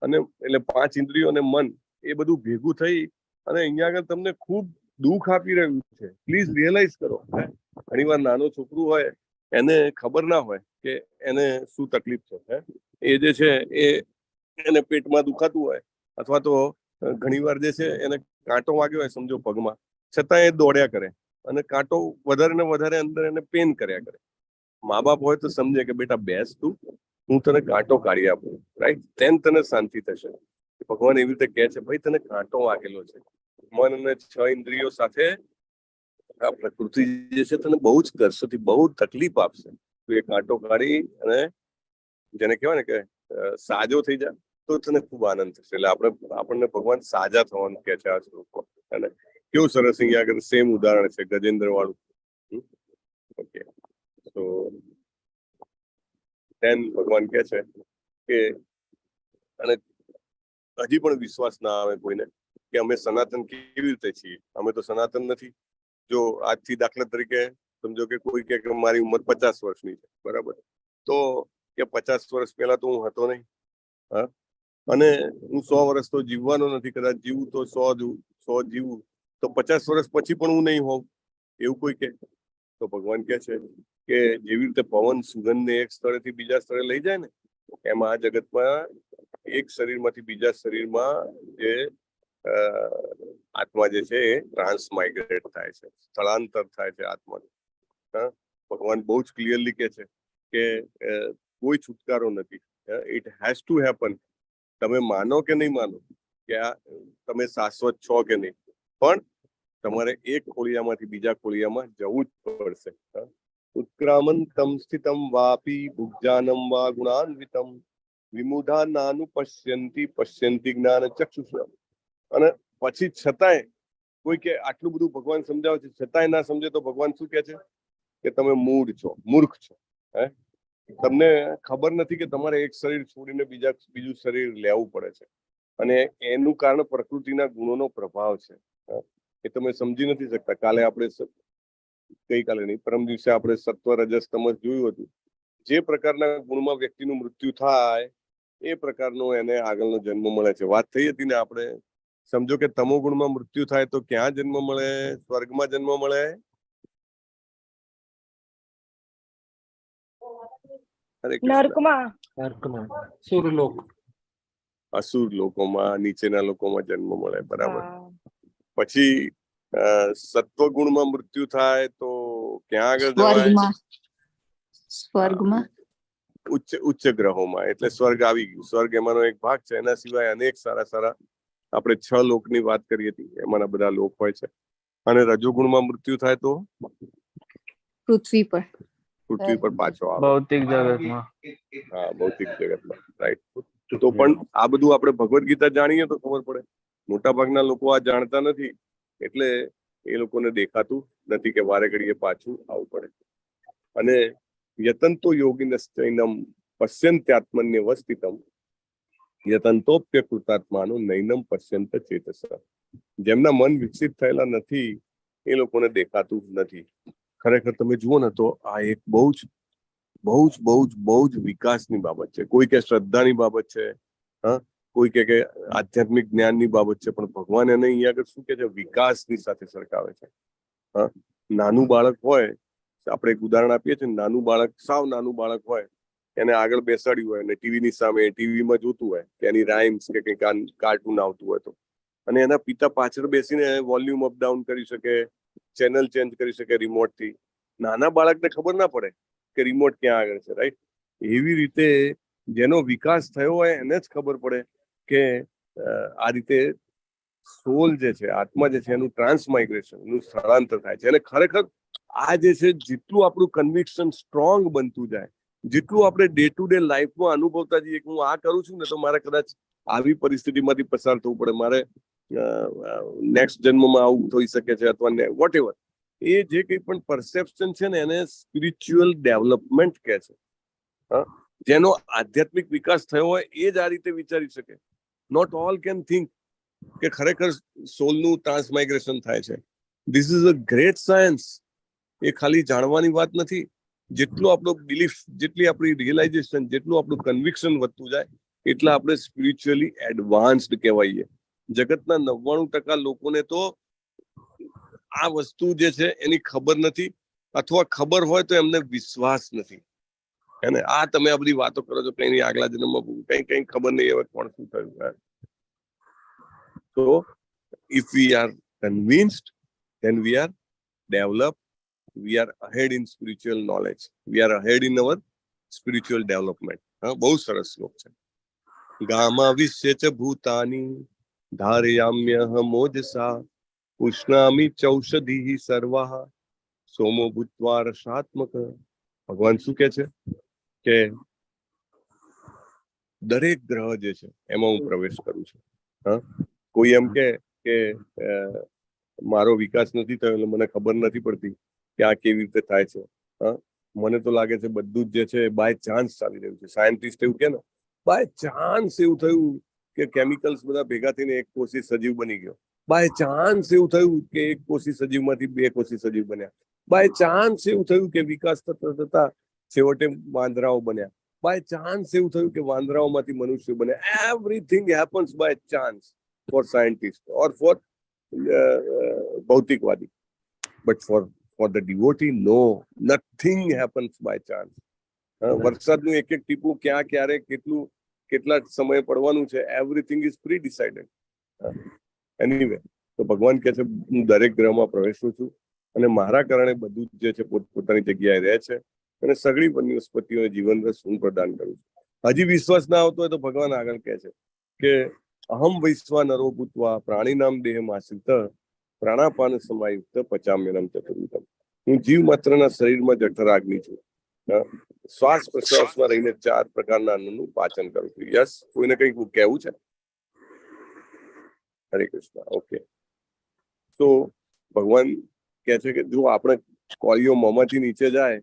અને એટલે 5 ઇન્દ્રિયો અને મન એ બધું ભેગું થઈ અને અહીંયા આગળ તમને ખૂબ દુઃખ આપી રહ્યું છે. પ્લીઝ રિયલાઇઝ કરો. ઘણી વાર નાનો છોકરું હોય એને ખબર ના હોય કે એને શું તકલીફ છે. એ જે છે એને પેટમાં દુખાતું હોય અથવા તો ઘણી વાર જે છે એને કાંટો વાગ્યો હોય સમજો પગમાં, છતાં એ દોડ્યા કરે અને કાંટો વધારે ને વધારે અંદર એને પેન કર્યા કરે. મા બાપ હોય તો સમજે કે બેટા બેસ તું, હું તને કાંટો કાઢી આપું. રાઈટ, તેમ તને શાંતિ થશે. ભગવાન એવી રીતે કહે છે ભાઈ તને કાંટો વાગેલો છે. મન અને 6 ઇન્દ્રિયો સાથે આ પ્રકૃતિ જે છે તને બહુ જ કરશોથી બહુ તકલીફ આપશે. તું એ કાંટો કાઢી અને જેને કહેવાય ને કે સાજો થઈ જાય તો તને ખૂબ આનંદ થશે. એટલે આપણને ભગવાન સાજા થવાનું કહે છે આ શ્લોકો. અને કેવું સરસ અહીંયા આગળ સેમ ઉદાહરણ છે ગજેન્દ્ર વાળું. ઓકે, તો દેન ભગવાન કહે છે કે અને હજી પણ વિશ્વાસ ના આવે કોઈને કે અમે સનાતન કેવી રીતે છીએ. અમે તો સનાતન નથી. જો આજથી દાખલા તરીકે સમજો કે કોઈ કે મારી ઉંમર 50 વર્ષની છે, બરાબર, તો કે 50 વર્ષ પહેલા તો હું હતો નહીં, હા, અને હું 100 વર્ષ તો જીવવાનો નથી. કદાચ જીવું તો 100 જીવું તો 50 વર્ષ પછી પણ હું નહીં હોઉં એવું કોઈ કે. તો ભગવાન કહે છે કે જેવી રીતે પવન સુગંધને એક સ્થળેથી બીજા સ્થળે લઈ જાય ને, એમ આ જગતમાં એક શરીરમાંથી બીજા શરીરમાં જે આત્મા જે છે એ ટ્રાન્સમાઇગ્રેટ થાય છે, સ્થળાંતર થાય છે આત્માનું. ભગવાન બહુ જ ક્લિયરલી કહે છે કે કોઈ છુટકારો નથી. It has to happen. તમે માનો કે નહીં માનો કે આ તમે શાશ્વત છો કે નહીં, પણ તમારે એક ખોળિયામાંથી બીજા ખોળિયામાં જવું જ પડશે. ઉત્ક્રામંતમ સ્થિતમ વાપી ભુજાનમ વા ગુણાન્વિતમ વિમુઢા નાનું પશ્યંતિ જ્ઞાન ચક્ષુષ. અને પછી છતાંય કોઈ કે આટલું બધું ભગવાન સમજાવે છે છતાંય ના સમજે તો ભગવાન શું કહે છે કે તમે મૂઢ છો, મૂર્ખ છો. તમને ખબર નથી કે તમારે એક શરીર છોડીને બીજું શરીર લેવું પડે છે અને એનું કારણ પ્રકૃતિના ગુણોનો પ્રભાવ છે. એ તમે સમજી નથી શકતા. કાલે આપણે ગઈકાલે નહીં પરમ દિવસે આપણે સત્વ રજસ તમસ જોયું હતું. જે પ્રકારના ગુણમાં વ્યક્તિનું મૃત્યુ થાય એ પ્રકારનો એને આગળનો જન્મ મળે છે. વાત થઈ હતી ને આપણે, સમજો કે તમો ગુણમાં મૃત્યુ થાય તો ક્યાં જન્મ મળે? સ્વર્ગમાં જન્મ મળે. અસુર લોકોમાં, નીચેના લોકોમાં જન્મ મળે, બરાબર. પછી સત્વ ગુણમાં મૃત્યુ થાય તો ક્યાં આગળ જવાય? સ્વર્ગમાં, ઉચ્ચ ગ્રહોમાં. એટલે સ્વર્ગ આવી ગયું. સ્વર્ગ એમાંનો એક ભાગ છે. એના સિવાય અનેક સારા સારા આપણે 6 લોકની વાત કરી હતી, એમાંના બધા લોક હોય છે. અને રજોગુણમાં મૃત્યુ થાય તો પૃથ્વી પર પાછો આવે, ભૌતિક જગતમાં. હા, ભૌતિક જગતમાં. રાઈટ. તો પણ આ બધું આપણે ભગવદ ગીતા જાણીએ તો ખબર પડે. મોટા ભાગના લોકો આ જાણતા નથી એટલે એ લોકોને દેખાતું નથી કે વારે ઘડીએ પાછું આવવું પડે. અને યતંતો યોગિનશ્ચૈનમ પશ્યન્ત્યાત્મન્ય વસ્થિતમ યતંતોપ્ય કૃતાત્માનું નૈનમ પશ્યંત ચેતસ. જેમના મન વિકસિત થયેલા નથી એ લોકોને દેખાતું નથી. ખરેખર તમે જુઓ ને તો આ એક બહુ જ વિકાસની બાબત છે. કોઈ કે શ્રદ્ધાની બાબત છે, કોઈ કે આધ્યાત્મિક જ્ઞાનની બાબત છે, પણ ભગવાન એને અહીંયા આગળ શું કે છે? વિકાસની સાથે સરખાવે છે. નાનું બાળક હોય, આપણે એક ઉદાહરણ આપીએ છીએ, નાનું બાળક, સાવ નાનું બાળક હોય, એને આગળ બેસાડ્યું હોય અને ટીવીની સામે ટીવીમાં જોતું હોય કે એની રાઇમ્સ કે કંઈક કાર્ટૂન આવતું હોય તો, અને એના પિતા પાછળ બેસીને વોલ્યુમ અપ ડાઉન કરી શકે, ચેનલ ચેન્જ કરી શકે રિમોટથી, નાના બાળકને ખબર ના પડે કે રિમોટ ક્યાં આગળ છે, રાઈટ? એવી રીતે જેનો વિકાસ થયો હોય એને જ ખબર પડે કે આ રીતે સોલ જે છે, આત્મા જે છે, એનું ટ્રાન્સમાઇગ્રેશન, એનું સ્થળાંતર થાય છે. અને ખરેખર આ જે છે, જેટલું આપણું કન્વિક્શન સ્ટ્રોંગ બનતું જાય, જેટલું આપણે ડે ટુ ડે લાઈફમાં અનુભવતા જઈએ કે હું આ કરું છું ને તો મારે કદાચ આવી પરિસ્થિતિમાંથી પસાર થવું પડે, મારે નેક્સ્ટ જન્મમાં આવું થઈ શકે છે, અથવા વોટ એવર, એ જે કંઈ પણ પરસેપ્શન છે ને એને સ્પિરિચ્યુઅલ ડેવલપમેન્ટ કહે છે. જેનો આધ્યાત્મિક વિકાસ થયો હોય એ જ આ રીતે વિચારી શકે. નોટ ઓલ કેન થિંક કે ખરેખર સોલનું ટ્રાન્સમાઇગ્રેશન થાય છે. This is a great science. એ ખાલી જાણવાની વાત નથી. જેટલું આપણો બિલીફ, જેટલી આપણી રિયલાઇઝેશન, જેટલું આપણું કન્વિક્શન વધતું જાય એટલા આપણે સ્પિરિચ્યુઅલી એડવાન્સ્ડ કહેવાઈએ. જગતના 99% લોકોને તો આ વસ્તુ જે છે એની ખબર નથી, અથવા ખબર હોય તો એમને વિશ્વાસ નથી. અને આ તમે આ બધી વાતો કરો છો કઈ આગલા જન્મમાં કઈ ખબર નહીં હવે કોણ શું થયું. So if we are convinced, then we are developed, we are ahead in spiritual knowledge, we are ahead in our spiritual development. બહુ સરસ શ્લોક છે. ગામા વિશ્ય ચ ભૂતાની ધારયામ્યહમ મોજસા ઉષ્ણામિ ચૌષધિ સર્વાહ સોમો ભૂત્વા રસાત્મક. ભગવાન શું કે છે કે દરેક ગ્રહ જે છે એમાં હું પ્રવેશ કરું છું. કોઈ એમ કે મારો વિકાસ નથી થયો એટલે મને ખબર નથી પડતી કે આ કેવી રીતે થાય છે. મને તો લાગે છે બધું જ જે છે બાય ચાન્સ ચાલી રહ્યું છે. સાયન્ટિસ્ટ એવું કે ને, બાય ચાન્સ એવું થયું કે કેમિકલ્સ બધા ભેગા થઈને એક કોષી સજીવ બની ગયો. બાય ચાન્સ એવું થયું કે એક કોષી સજીવમાંથી 2 કોષી સજીવ બન્યા. બાય ચાન્સ એવું થયું કે વિકાસ થતા થતા છેવટે વાંદરાઓ બન્યા. બાય ચાન્સ એવું થયું કે વાંદરાઓમાંથી મનુષ્ય બન્યા. Everything happens by chance for scientists or for ભૌતિકવાદી. But for the devotee, no, nothing happens by chance. વરસાદનું એક ટીપું ક્યાં ક્યારે કેટલા સમયે પડવાનું છે, everything is pre decided. Anyway, તો ભગવાન કહે છે હું દરેક ગ્રહમાં પ્રવેશું છું અને મારા કારણે બધું જે છે પોતપોતાની જગ્યાએ રહે છે અને સગળી વનસ્પતિઓને જીવન રસ હું પ્રદાન કરું છું. હજી વિશ્વાસ ના આવતો હોય તો ભગવાન આગળ કહે છે કે અહમ વૈશ્વા નરો ભૂત્વા પ્રાણીનામ દેહમાશ્રિત પ્રાણાપાન સમાયુક્ત પચામ્યનમ ચતુર્વિધમ. હું જીવ માત્રના શરીરમાં જઠરાગ્નિ છું. શ્વાસ પ્રશ્વાસમાં રહીને 4 પ્રકારના અન્નનું પાચન કરું છું. યસ, કોઈને કંઈક કહેવું છે? હરે કૃષ્ણ. ઓકે, તો ભગવાન કહે છે કે જો આપણે કોળીઓ મોંમાંથી નીચે જાય,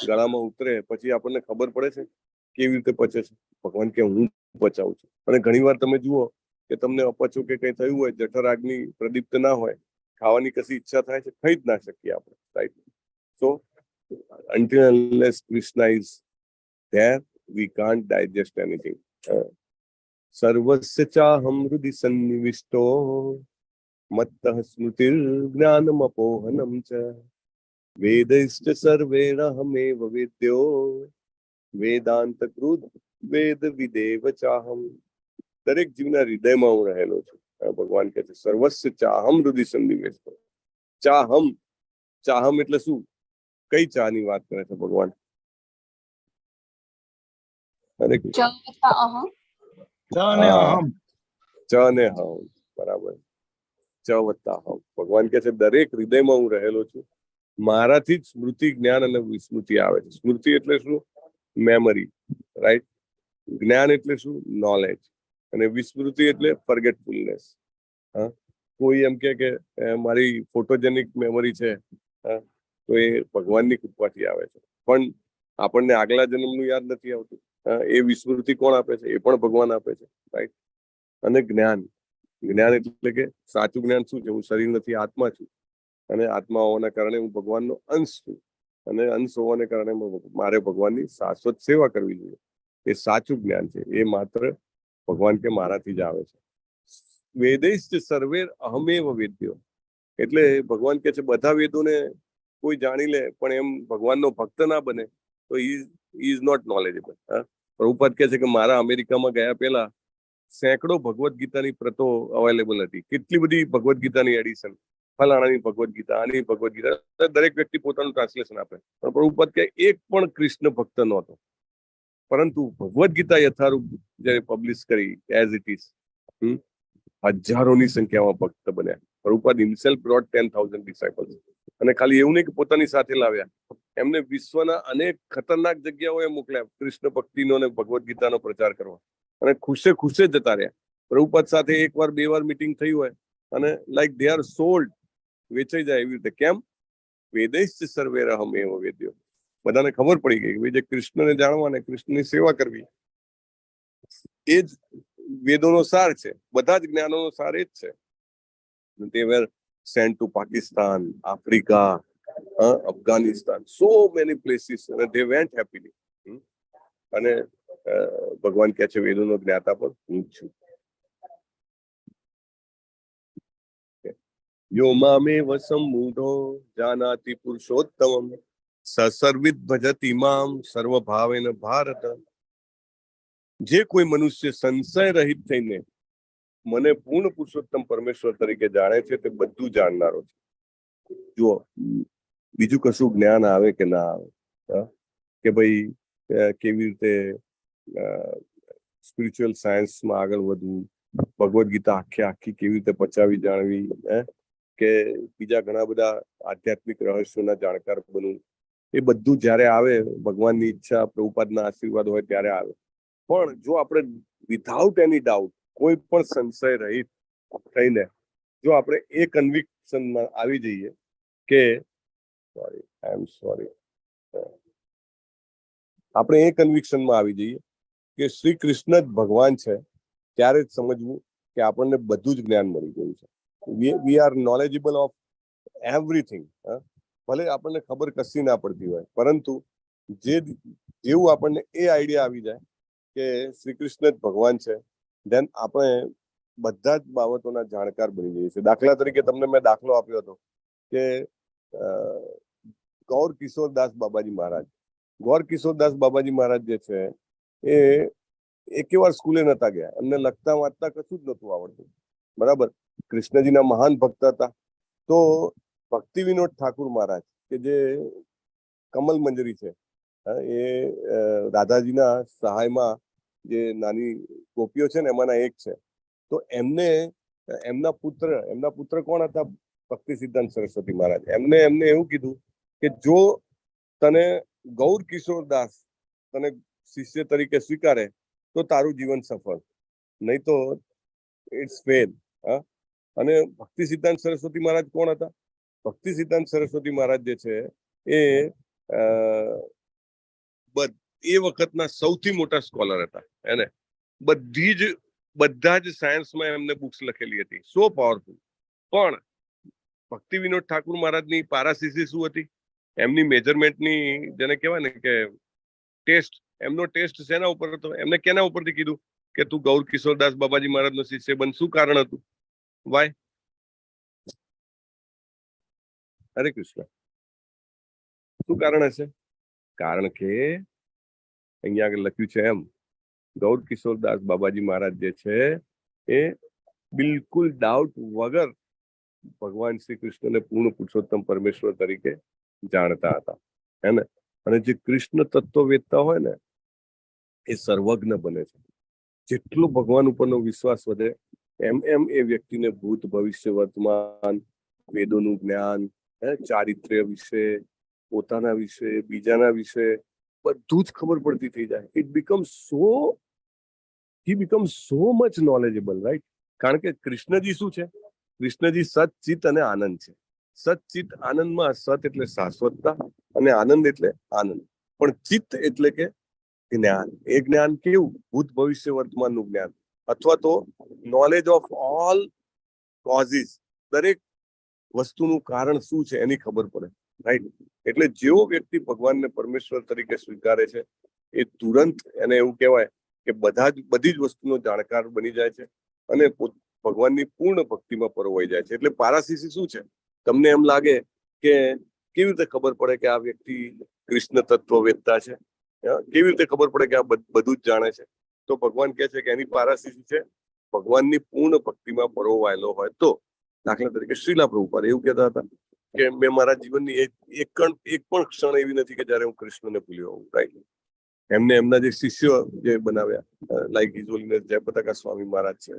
ગળામાં ઉતરે, પછી આપણને ખબર પડે છે કેવી રીતે પચે છે. ભગવાન કે હું પચાવું છું. અને ઘણી વાર તમે જુઓ કે તમને અપચો કે કઈ થયું હોય, જઠરાગ્નિ પ્રદીપ્ત ના હોય, ખાવાની કશી ઈચ્છા થાય છે, ખાઈ જ ના શકીએ આપણે, right? So until unless Krishna is there, we can't digest anything. સર્વસ્ય ચાહમ હૃદિ સન્નિવિષ્ટો મત્તઃ સ્મૃતિર જ્ઞાનમપોહનમ ચ વેદૈશ્ચ સર્વૈરહમેવ વેદ્યો વેદાંત કૃત વેદ વિદેવ ચાહમ. દરેક જીવના હૃદયમાં હું રહેલો છું. ભગવાન કહે છે સર્વસ્ય ચાહમ હૃદિ સન્નિવેશતો. ચાહમ એટલે શું? કઈ ચા ની વાત કરે છે ભગવાન? ચ ને હમ, બરાબર. ચ વત્તા હમ. ભગવાન કહે છે દરેક હૃદયમાં હું રહેલો છું. મારાથી જ સ્મૃતિ, જ્ઞાન અને વિસ્મૃતિ આવે છે. સ્મૃતિ એટલે શું? Memory, right? જ્ઞાન એટલે શું? નોલેજ. અને વિસ્મૃતિ એટલે ફર્ગેટફુલનેસ. કોઈ એમ કે મારી ફોટોજેનિક મેમરી છે, તો એ ભગવાનની કૃપાથી આવે છે. પણ આપણને આગલા જન્મનું યાદ નથી આવતું. એ વિસ્મૃતિ કોણ આપે છે? એ પણ ભગવાન આપે છે, રાઈટ? અને જ્ઞાન એટલે કે સાચું જ્ઞાન શું છે? હું શરીર નથી, આત્મા છું. અને આત્મા હોવાના કારણે હું ભગવાનનો અંશ છું. અને અંશ હોવાને કારણે મારે ભગવાનની શાશ્વત સેવા કરવી જોઈએ. એ સાચું જ્ઞાન છે. એ માત્ર ભગવાન કે મારાથી જ આવે છે. વેદૈશ્ચ સર્વેર અહમેવ વેદ્યો. એટલે ભગવાન કે છે બધા વેદોને કોઈ જાણી લે પણ એમ ભગવાનનો ભક્ત ના બને તો ઇઝ નોટ નોલેજેબલ. પ્રભુપાદ કહે છે કે મારા અમેરિકામાં ગયા પહેલા સેંકડો ભગવદ્ ગીતાની પ્રતો અવેલેબલ હતી. કેટલી બધી ભગવદ્ ગીતાની એડિશન. ફલાણાની ભગવદ્ ગીતા, આની ભગવદ્ ગીતા, દરેક વ્યક્તિ પોતાનું ટ્રાન્સલેશન આપે. પણ પ્રભુપાદ કે એક પણ કૃષ્ણ ભક્ત નહોતો, પરંતુ ભગવદ્ ગીતા યથારૂપ જયારે પબ્લિશ કરી એઝ ઇટ ઇઝ, હજારોની સંખ્યામાં ભક્ત બન્યા. Prabhupada himself brought 10,000 disciples. અને ખાલી એવું નહીં કે પોતાની સાથે લાવ્યા, એમને વિશ્વના અનેક ખતરનાક જગ્યાઓએ મોકલ્યા કૃષ્ણ ભક્તિનો અને ભગવદ્ ગીતાનો પ્રચાર કરવા, અને ખુશે ખુશે જતા રહ્યા. પ્રભુપાદ સાથે એક વાર બે વાર મીટિંગ થઈ હોય અને લાઈક દે આર સોલ્ડ, વેચાઈ જાય એવી રીતે. કેમ? વેદૈશ્ચ સર્વેરહમ એવ વેદ્યો. બધાને ખબર પડી ગઈ કે જે કૃષ્ણને જાણવા અને કૃષ્ણની સેવા કરવી એ જ વેદોનો સાર છે. બધા જ જ્ઞાનોનો સાર એ જ છે. They were sent to Pakistan, Africa, Afghanistan, so many places, and they went happily. અને ભગવાન કહે છે વેદોનો જ્ઞાતા પણ હું જ છું. યો મામેવ સમ્મૂઢો જાનાતિ પુરુષોત્તમમ સસર્વિદ ભજતિ મામ સર્વભાવેન ભારત. જે કોઈ મનુષ્ય સંશય રહિત થઈને મને પૂર્ણ પુરુષોત્તમ પરમેશ્વર તરીકે જાણે છે તે બધું જાણનારો છે. જુઓ, બીજું કશું જ્ઞાન આવે કે ના આવે, કે ભાઈ કેવી રીતે સ્પિરિચ્યુઅલ સાયન્સમાં આગળ વધવું, ભગવદ્ ગીતા આખી કેવી રીતે પચાવી જાણવી, કે બીજા ઘણા બધા આધ્યાત્મિક રહસ્યોના જાણકાર બનવું, એ બધું જ્યારે આવે, ભગવાનની ઈચ્છા, પ્રભુપાદના આશીર્વાદ હોય ત્યારે આવે. પણ જો આપણે વિધાઉટ એની ડાઉટ, કોઈ પણ સંશય રહિત થઈને જો આપણે એ કન્વિક્શનમાં આવી જઈએ કે આપણે એ કન્વિક્શનમાં આવી જઈએ કે શ્રી કૃષ્ણ જ ભગવાન છે, ત્યારે જ સમજવું કે આપણને બધું જ જ્ઞાન મળી ગયું છે. We are knowledgeable of everything. ભલે આપણને ખબર કશી ના પડતી હોય, પરંતુ જેવું આપણને એ આઈડિયા આવી જાય કે શ્રી કૃષ્ણ જ ભગવાન છે, ધેન આપણે બધા જ બાબતોના જાણકાર બની જઈએ છીએ. દાખલા તરીકે તમને મેં દાખલો આપ્યો હતો કે ગૌર કિશોરદાસ બાબાજી મહારાજ. ગૌર કિશોરદાસ બાબાજી મહારાજ જે છે એ એકે વાર સ્કૂલે નતા ગયા, એમને લખતા વાંચતા કશું જ નતું આવડતું, બરાબર. કૃષ્ણજીના મહાન ભક્ત હતા. તો ભક્તિ વિનોદ ઠાકુર મહારાજ કે જે કમલ મંજરી છે, એ રાધાજીના સહાયમાં જે નાની ગોપીઓ છે ને એમાંના એક છે. તો એમના પુત્ર કોણ હતા? ભક્તિ સિદ્ધાંત સરસ્વતી મહારાજ. એમને એવું કીધું કે જો તને ગૌર કિશોરદાસ તને શિષ્ય તરીકે સ્વીકારે તો તારું જીવન સફળ, નહીં તો ઇટ્સ ફેલ. અને ભક્તિ સિદ્ધાંત સરસ્વતી મહારાજ કોણ હતા? ભક્તિ સિદ્ધાંત સરસ્વતી મહારાજ જે છે એ વખતના સૌથી મોટા સ્કોલર હતા. એને બધા જ સાયન્સમાં એમને બુક્સ લખેલી હતી, સો પાવરફુલ. પણ ભક્તિ વિનોદ ઠાકુર મહારાજની પારાસીસી શું હતી? એમની મેજરમેન્ટની, જેને કહેવાય ને કે ટેસ્ટ, એમનો ટેસ્ટ શેના ઉપર હતો? એમને કેના ઉપરથી કીધું કે તું ગૌર કિશોરદાસ બાબાજી મહારાજનો શિષ્ય બન? શું કારણ હતું? વાય? હરે કૃષ્ણ. શું કારણ હશે? કારણ કે અહીંયા આગળ લખ્યું છે એમ, ગૌર કિશોરદાસ બાબાજી મહારાજ જે છે એ બિલકુલ ડાઉટ વગર ભગવાન શ્રી કૃષ્ણને પૂર્ણ પુરુષોત્તમ પરમેશ્વર તરીકે જાણતા હતા, હે ને. અને જે કૃષ્ણ તત્વ વેદતા હોય ને એ સર્વજ્ઞ બને છે. જેટલો ભગવાન ઉપરનો વિશ્વાસ વધે એમ એ વ્યક્તિને ભૂત, ભવિષ્ય, વર્તમાન, વેદોનું જ્ઞાન, ચારિત્ર્ય વિશે, પોતાના વિશે, બીજાના વિશે બધું જ ખબર પડતી થઈ જાય. He becomes so much knowledgeable, right? કારણ કે કૃષ્ણજી શું છે? કૃષ્ણજી સત, ચિત અને આનંદ છે. સત, ચિત, આનંદમાં સત એટલે શાશ્વતતા અને આનંદ એટલે આનંદ. પણ ચિત્ત એટલે કે જ્ઞાન. એ જ્ઞાન કેવું? ભૂત, ભવિષ્ય, વર્તમાનનું જ્ઞાન, અથવા તો નોલેજ ઓફ ઓલ કોઝિસ. દરેક વસ્તુનું કારણ શું છે એની ખબર પડે, રાઈટ? એટલે જેવો વ્યક્તિ ભગવાનને પરમેશ્વર તરીકે સ્વીકારે છે એ તુરંત એને એવું કહેવાય કે બધી જ વસ્તુનો જાણકાર બની જાય છે અને ભગવાનની પૂર્ણ ભક્તિમાં પરોવાઈ જાય છે. એટલે પારાસીસી શું છે? તમને એમ લાગે કે કેવી રીતે ખબર પડે કે આ વ્યક્તિ કૃષ્ણ તત્વ વેદતા છે? કેવી રીતે ખબર પડે કે આ બધું જ જાણે છે? તો ભગવાન કહે છે કે એની પારાસીસી છે ભગવાનની પૂર્ણ ભક્તિમાં પરોવાયેલો હોય તો. દાખલા તરીકે શ્રીલા પ્રભુપાદ એવું કહેતા હતા કે મેં મારા જીવનની એક પણ ક્ષણ એવી નથી કે જયારે હું કૃષ્ણને ભૂલ્યો હોઉં. રાઈટ. એમને એમના જે શિષ્યો જે બનાવ્યા like his Holiness જયપતાકા Swami Maharaj છે,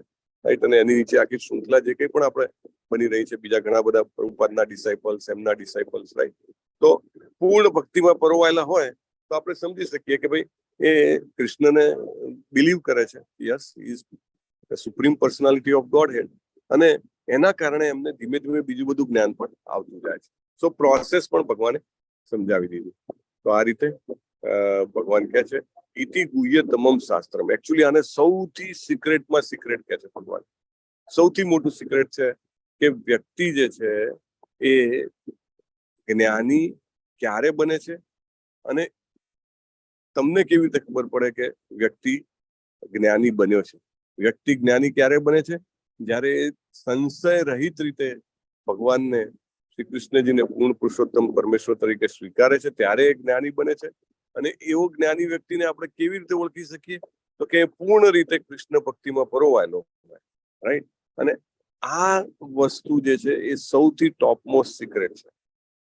રાઈટ, અને એની નીચે આખી શૃંખલા જે કંઈ પણ આપણે બની રહી છે, બીજા ઘણા બધા પ્રભુપાદના ડિસાઇપલ્સ, એમના ડિસાઇપલ્સ, રાઈટ. તો પૂર્ણ ભક્તિમાં પરોવાયેલા હોય તો આપણે સમજી શકીએ કે ભાઈ એ કૃષ્ણને બિલીવ કરે છે. Yes, is supreme personality of God હેડ, અને એના કારણે એમને ધીમે ધીમે બીજું બધું જ્ઞાન પણ આવતું જાય છે. સો પ્રોસેસ પણ ભગવાને સમજાવી દીધું. તો આ રીતે ભગવાન કહે છે ઇતિ ગુહ્ય તમામ શાસ્ત્રમ. એકચ્યુઅલી આને સૌથી સિક્રેટમાં સિક્રેટ કહે છે ભગવાન. સૌથી મોટું સિક્રેટ છે કે વ્યક્તિ જે છે એ જ્ઞાની ક્યારે બને છે, અને તમને કેવી રીતે ખબર પડે કે વ્યક્તિ જ્ઞાની બન્યો છે. વ્યક્તિ જ્ઞાની ક્યારે બને છે? જ્યારે સંશય રહિત રીતે ભગવાનને, શ્રી કૃષ્ણજીને પૂર્ણ પુરુષોત્તમ પરમેશ્વર તરીકે સ્વીકારે છે, ત્યારે એ જ્ઞાની બને છે. અને એવો જ્ઞાની વ્યક્તિને આપણે કેવી રીતે ઓળખી શકીએ? તો કે પૂર્ણ રીતે કૃષ્ણ ભક્તિમાં પરોવાયેલો, રાઈટ. અને આ વસ્તુ જે છે એ સૌથી ટોપમોસ્ટ સિક્રેટ છે.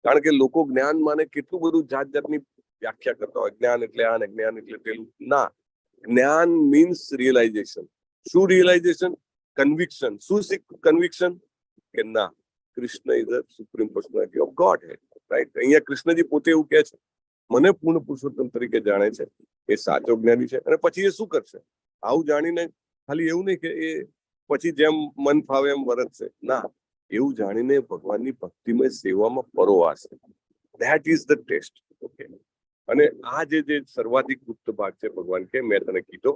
કારણ કે લોકો જ્ઞાન માને કેટલું બધું જાત જાતની વ્યાખ્યા કરતા હોય. જ્ઞાન એટલે આ ને જ્ઞાન એટલે પેલું. ના, જ્ઞાન મીન્સ રિયલાઇઝેશન. શું રિયલાઇઝેશન? કન્વિક્શન. શું કન્વિક્શન? કે ના, Krishna is the supreme personality of God head, right. અહીંયા કૃષ્ણજી પોતે એવું કહે છે, મને પૂર્ણ પુરુષોત્તમ તરીકે જાણે છે, એ સાચો જ્ઞાની છે. અને પછી એ શું કરશે? આવું જાણીને ખાલી એવું નહીં કે એ પછી જેમ મન ફાવે એમ વર્તશે. ના, એવું જાણીને ભગવાનની ભક્તિમય સેવામાં પરોવાશે. That is the test. Okay. અને આ જે સર્વાધિક ગુપ્ત ભાગ છે, ભગવાન કે મેં તને કીધો,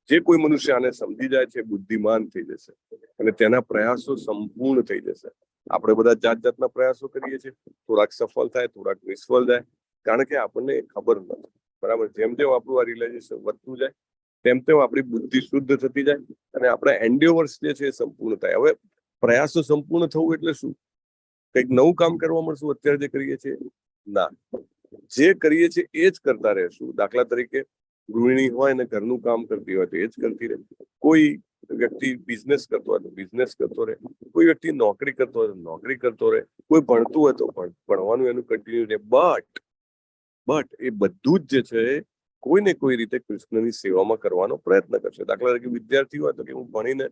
જે કોઈ મનુષ્ય આને સમજી જાય છે બુદ્ધિમાન થઈ જશે, અને તેના પ્રયાસો સંપૂર્ણ થઈ જશે. આપણે બધા જાત જાતના પ્રયાસો કરીએ છીએ, થોડાક સફળ થાય, થોડાક નિષ્ફળ જાય, કારણ કે આપણને ખબર નથી. બરાબર. જેમ જેમ આપણું આ રિયલાઇઝેશન વધતું જાય તેમ તેમ આપણી બુદ્ધિ શુદ્ધ થતી જાય, અને આપણા એન્ડેવર્સ જે છે એ સંપૂર્ણ થાય. હવે પ્રયાસો સંપૂર્ણ થવું એટલે શું? કંઈક નવું કામ કરવા મળશું અત્યારે જે કરીએ છીએ? ના, જે કરીએ છીએ એ જ કરતા રહેશું. દાખલા તરીકે ગૃહિણી હોય ને ઘરનું કામ કરતી હોય તો એ જ કરતી રહે. કોઈ વ્યક્તિ બિઝનેસ કરતો હોય તો બિઝનેસ કરતો રહે. કોઈ વ્યક્તિ નોકરી કરતો હોય તો નોકરી કરતો રહે. કોઈ ભણતું હોય તો ભણવાનું એનું કન્ટિન્યુ રહે. બટ એ બધું જ જે છે કોઈ ને કોઈ રીતે કૃષ્ણની સેવામાં કરવાનો પ્રયત્ન કરશે. દાખલા તરીકે વિદ્યાર્થી હોય તો કે હું ભણીને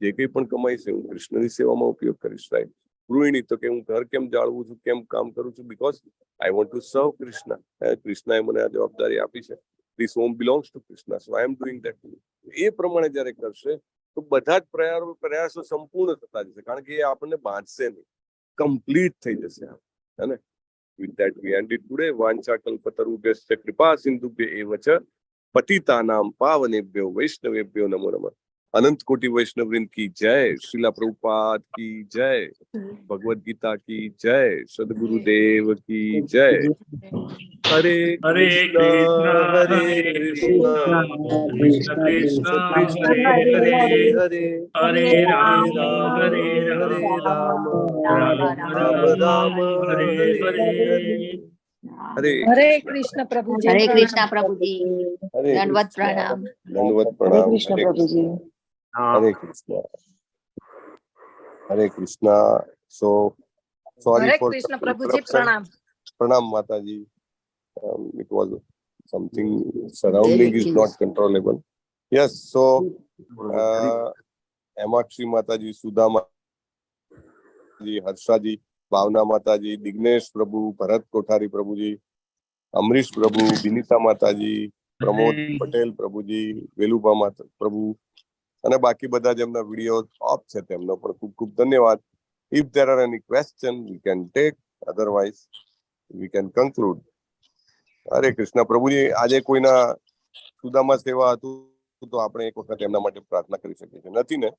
જે કંઈ પણ કમાઈશ હું કૃષ્ણની સેવામાં ઉપયોગ કરીશ. રાઈટ. ગૃહિણી તો કે હું ઘર કેમ જાળવું છું, કેમ કામ કરું છું, બીકોઝ આઈ વોન્ટ ટુ સર્વ કૃષ્ણ. કૃષ્ણએ મને આ જવાબદારી આપી છે. This home belongs to Krishna, so I am doing that. એ પ્રમાણે જયારે કરશે તો બધા જ પ્રયાસો સંપૂર્ણ થતા જશે, કારણ કે એ આપણને બાંધશે નહીં, કમ્પ્લીટ થઈ જશે. હે? With that we end it today. Vancha kalpatarubhyascha kripa sindhubhya eva cha patitanam pavanebhyo vaishnavebhyo namo namah. अनंत कोटि वैष्णववृंद की जय. श्रीला प्रभुपाद की जय. भगवद गीता की जय. सदगुरुदेव की जय. हरे कृष्णा हरे कृष्णा कृष्ण कृष्ण हरे हरे हरे राम हरे राम राम राम हरे हरे. हरे कृष्ण प्रभुजी. हरे कृष्णा प्रभुजी. दंडवत प्रणाम. दंडवत प्रणाम. हरे कृष्ण प्रभुजी. हरे कृष्णा. हरे Krishna. So sorry Hare for Krishna प्रभुजी. प्रणाम. Pranam Mataji. It was something surrounding is not controllable. Yes, so Emakshi Mataji, Sudha Mataji, Harshaji, Bhavna Mataji, Dignesh Prabhu, Bharat Kothari Prabhuji, Amrish Prabhu, Binita Mataji, Pramod Patel Prabhuji, Veluba Mata Prabhu, અને બાકી બધા જેમના video off છે તેમનો પણ ખૂબ ખૂબ ધન્યવાદ. If there are any questions, we can take. Otherwise, we can conclude. હરે કૃષ્ણ પ્રભુજી. આજે કોઈના સુદામા સેવા હતું તો આપણે એક વખત એમના માટે પ્રાર્થના કરી શકીએ છીએ, નથી ને?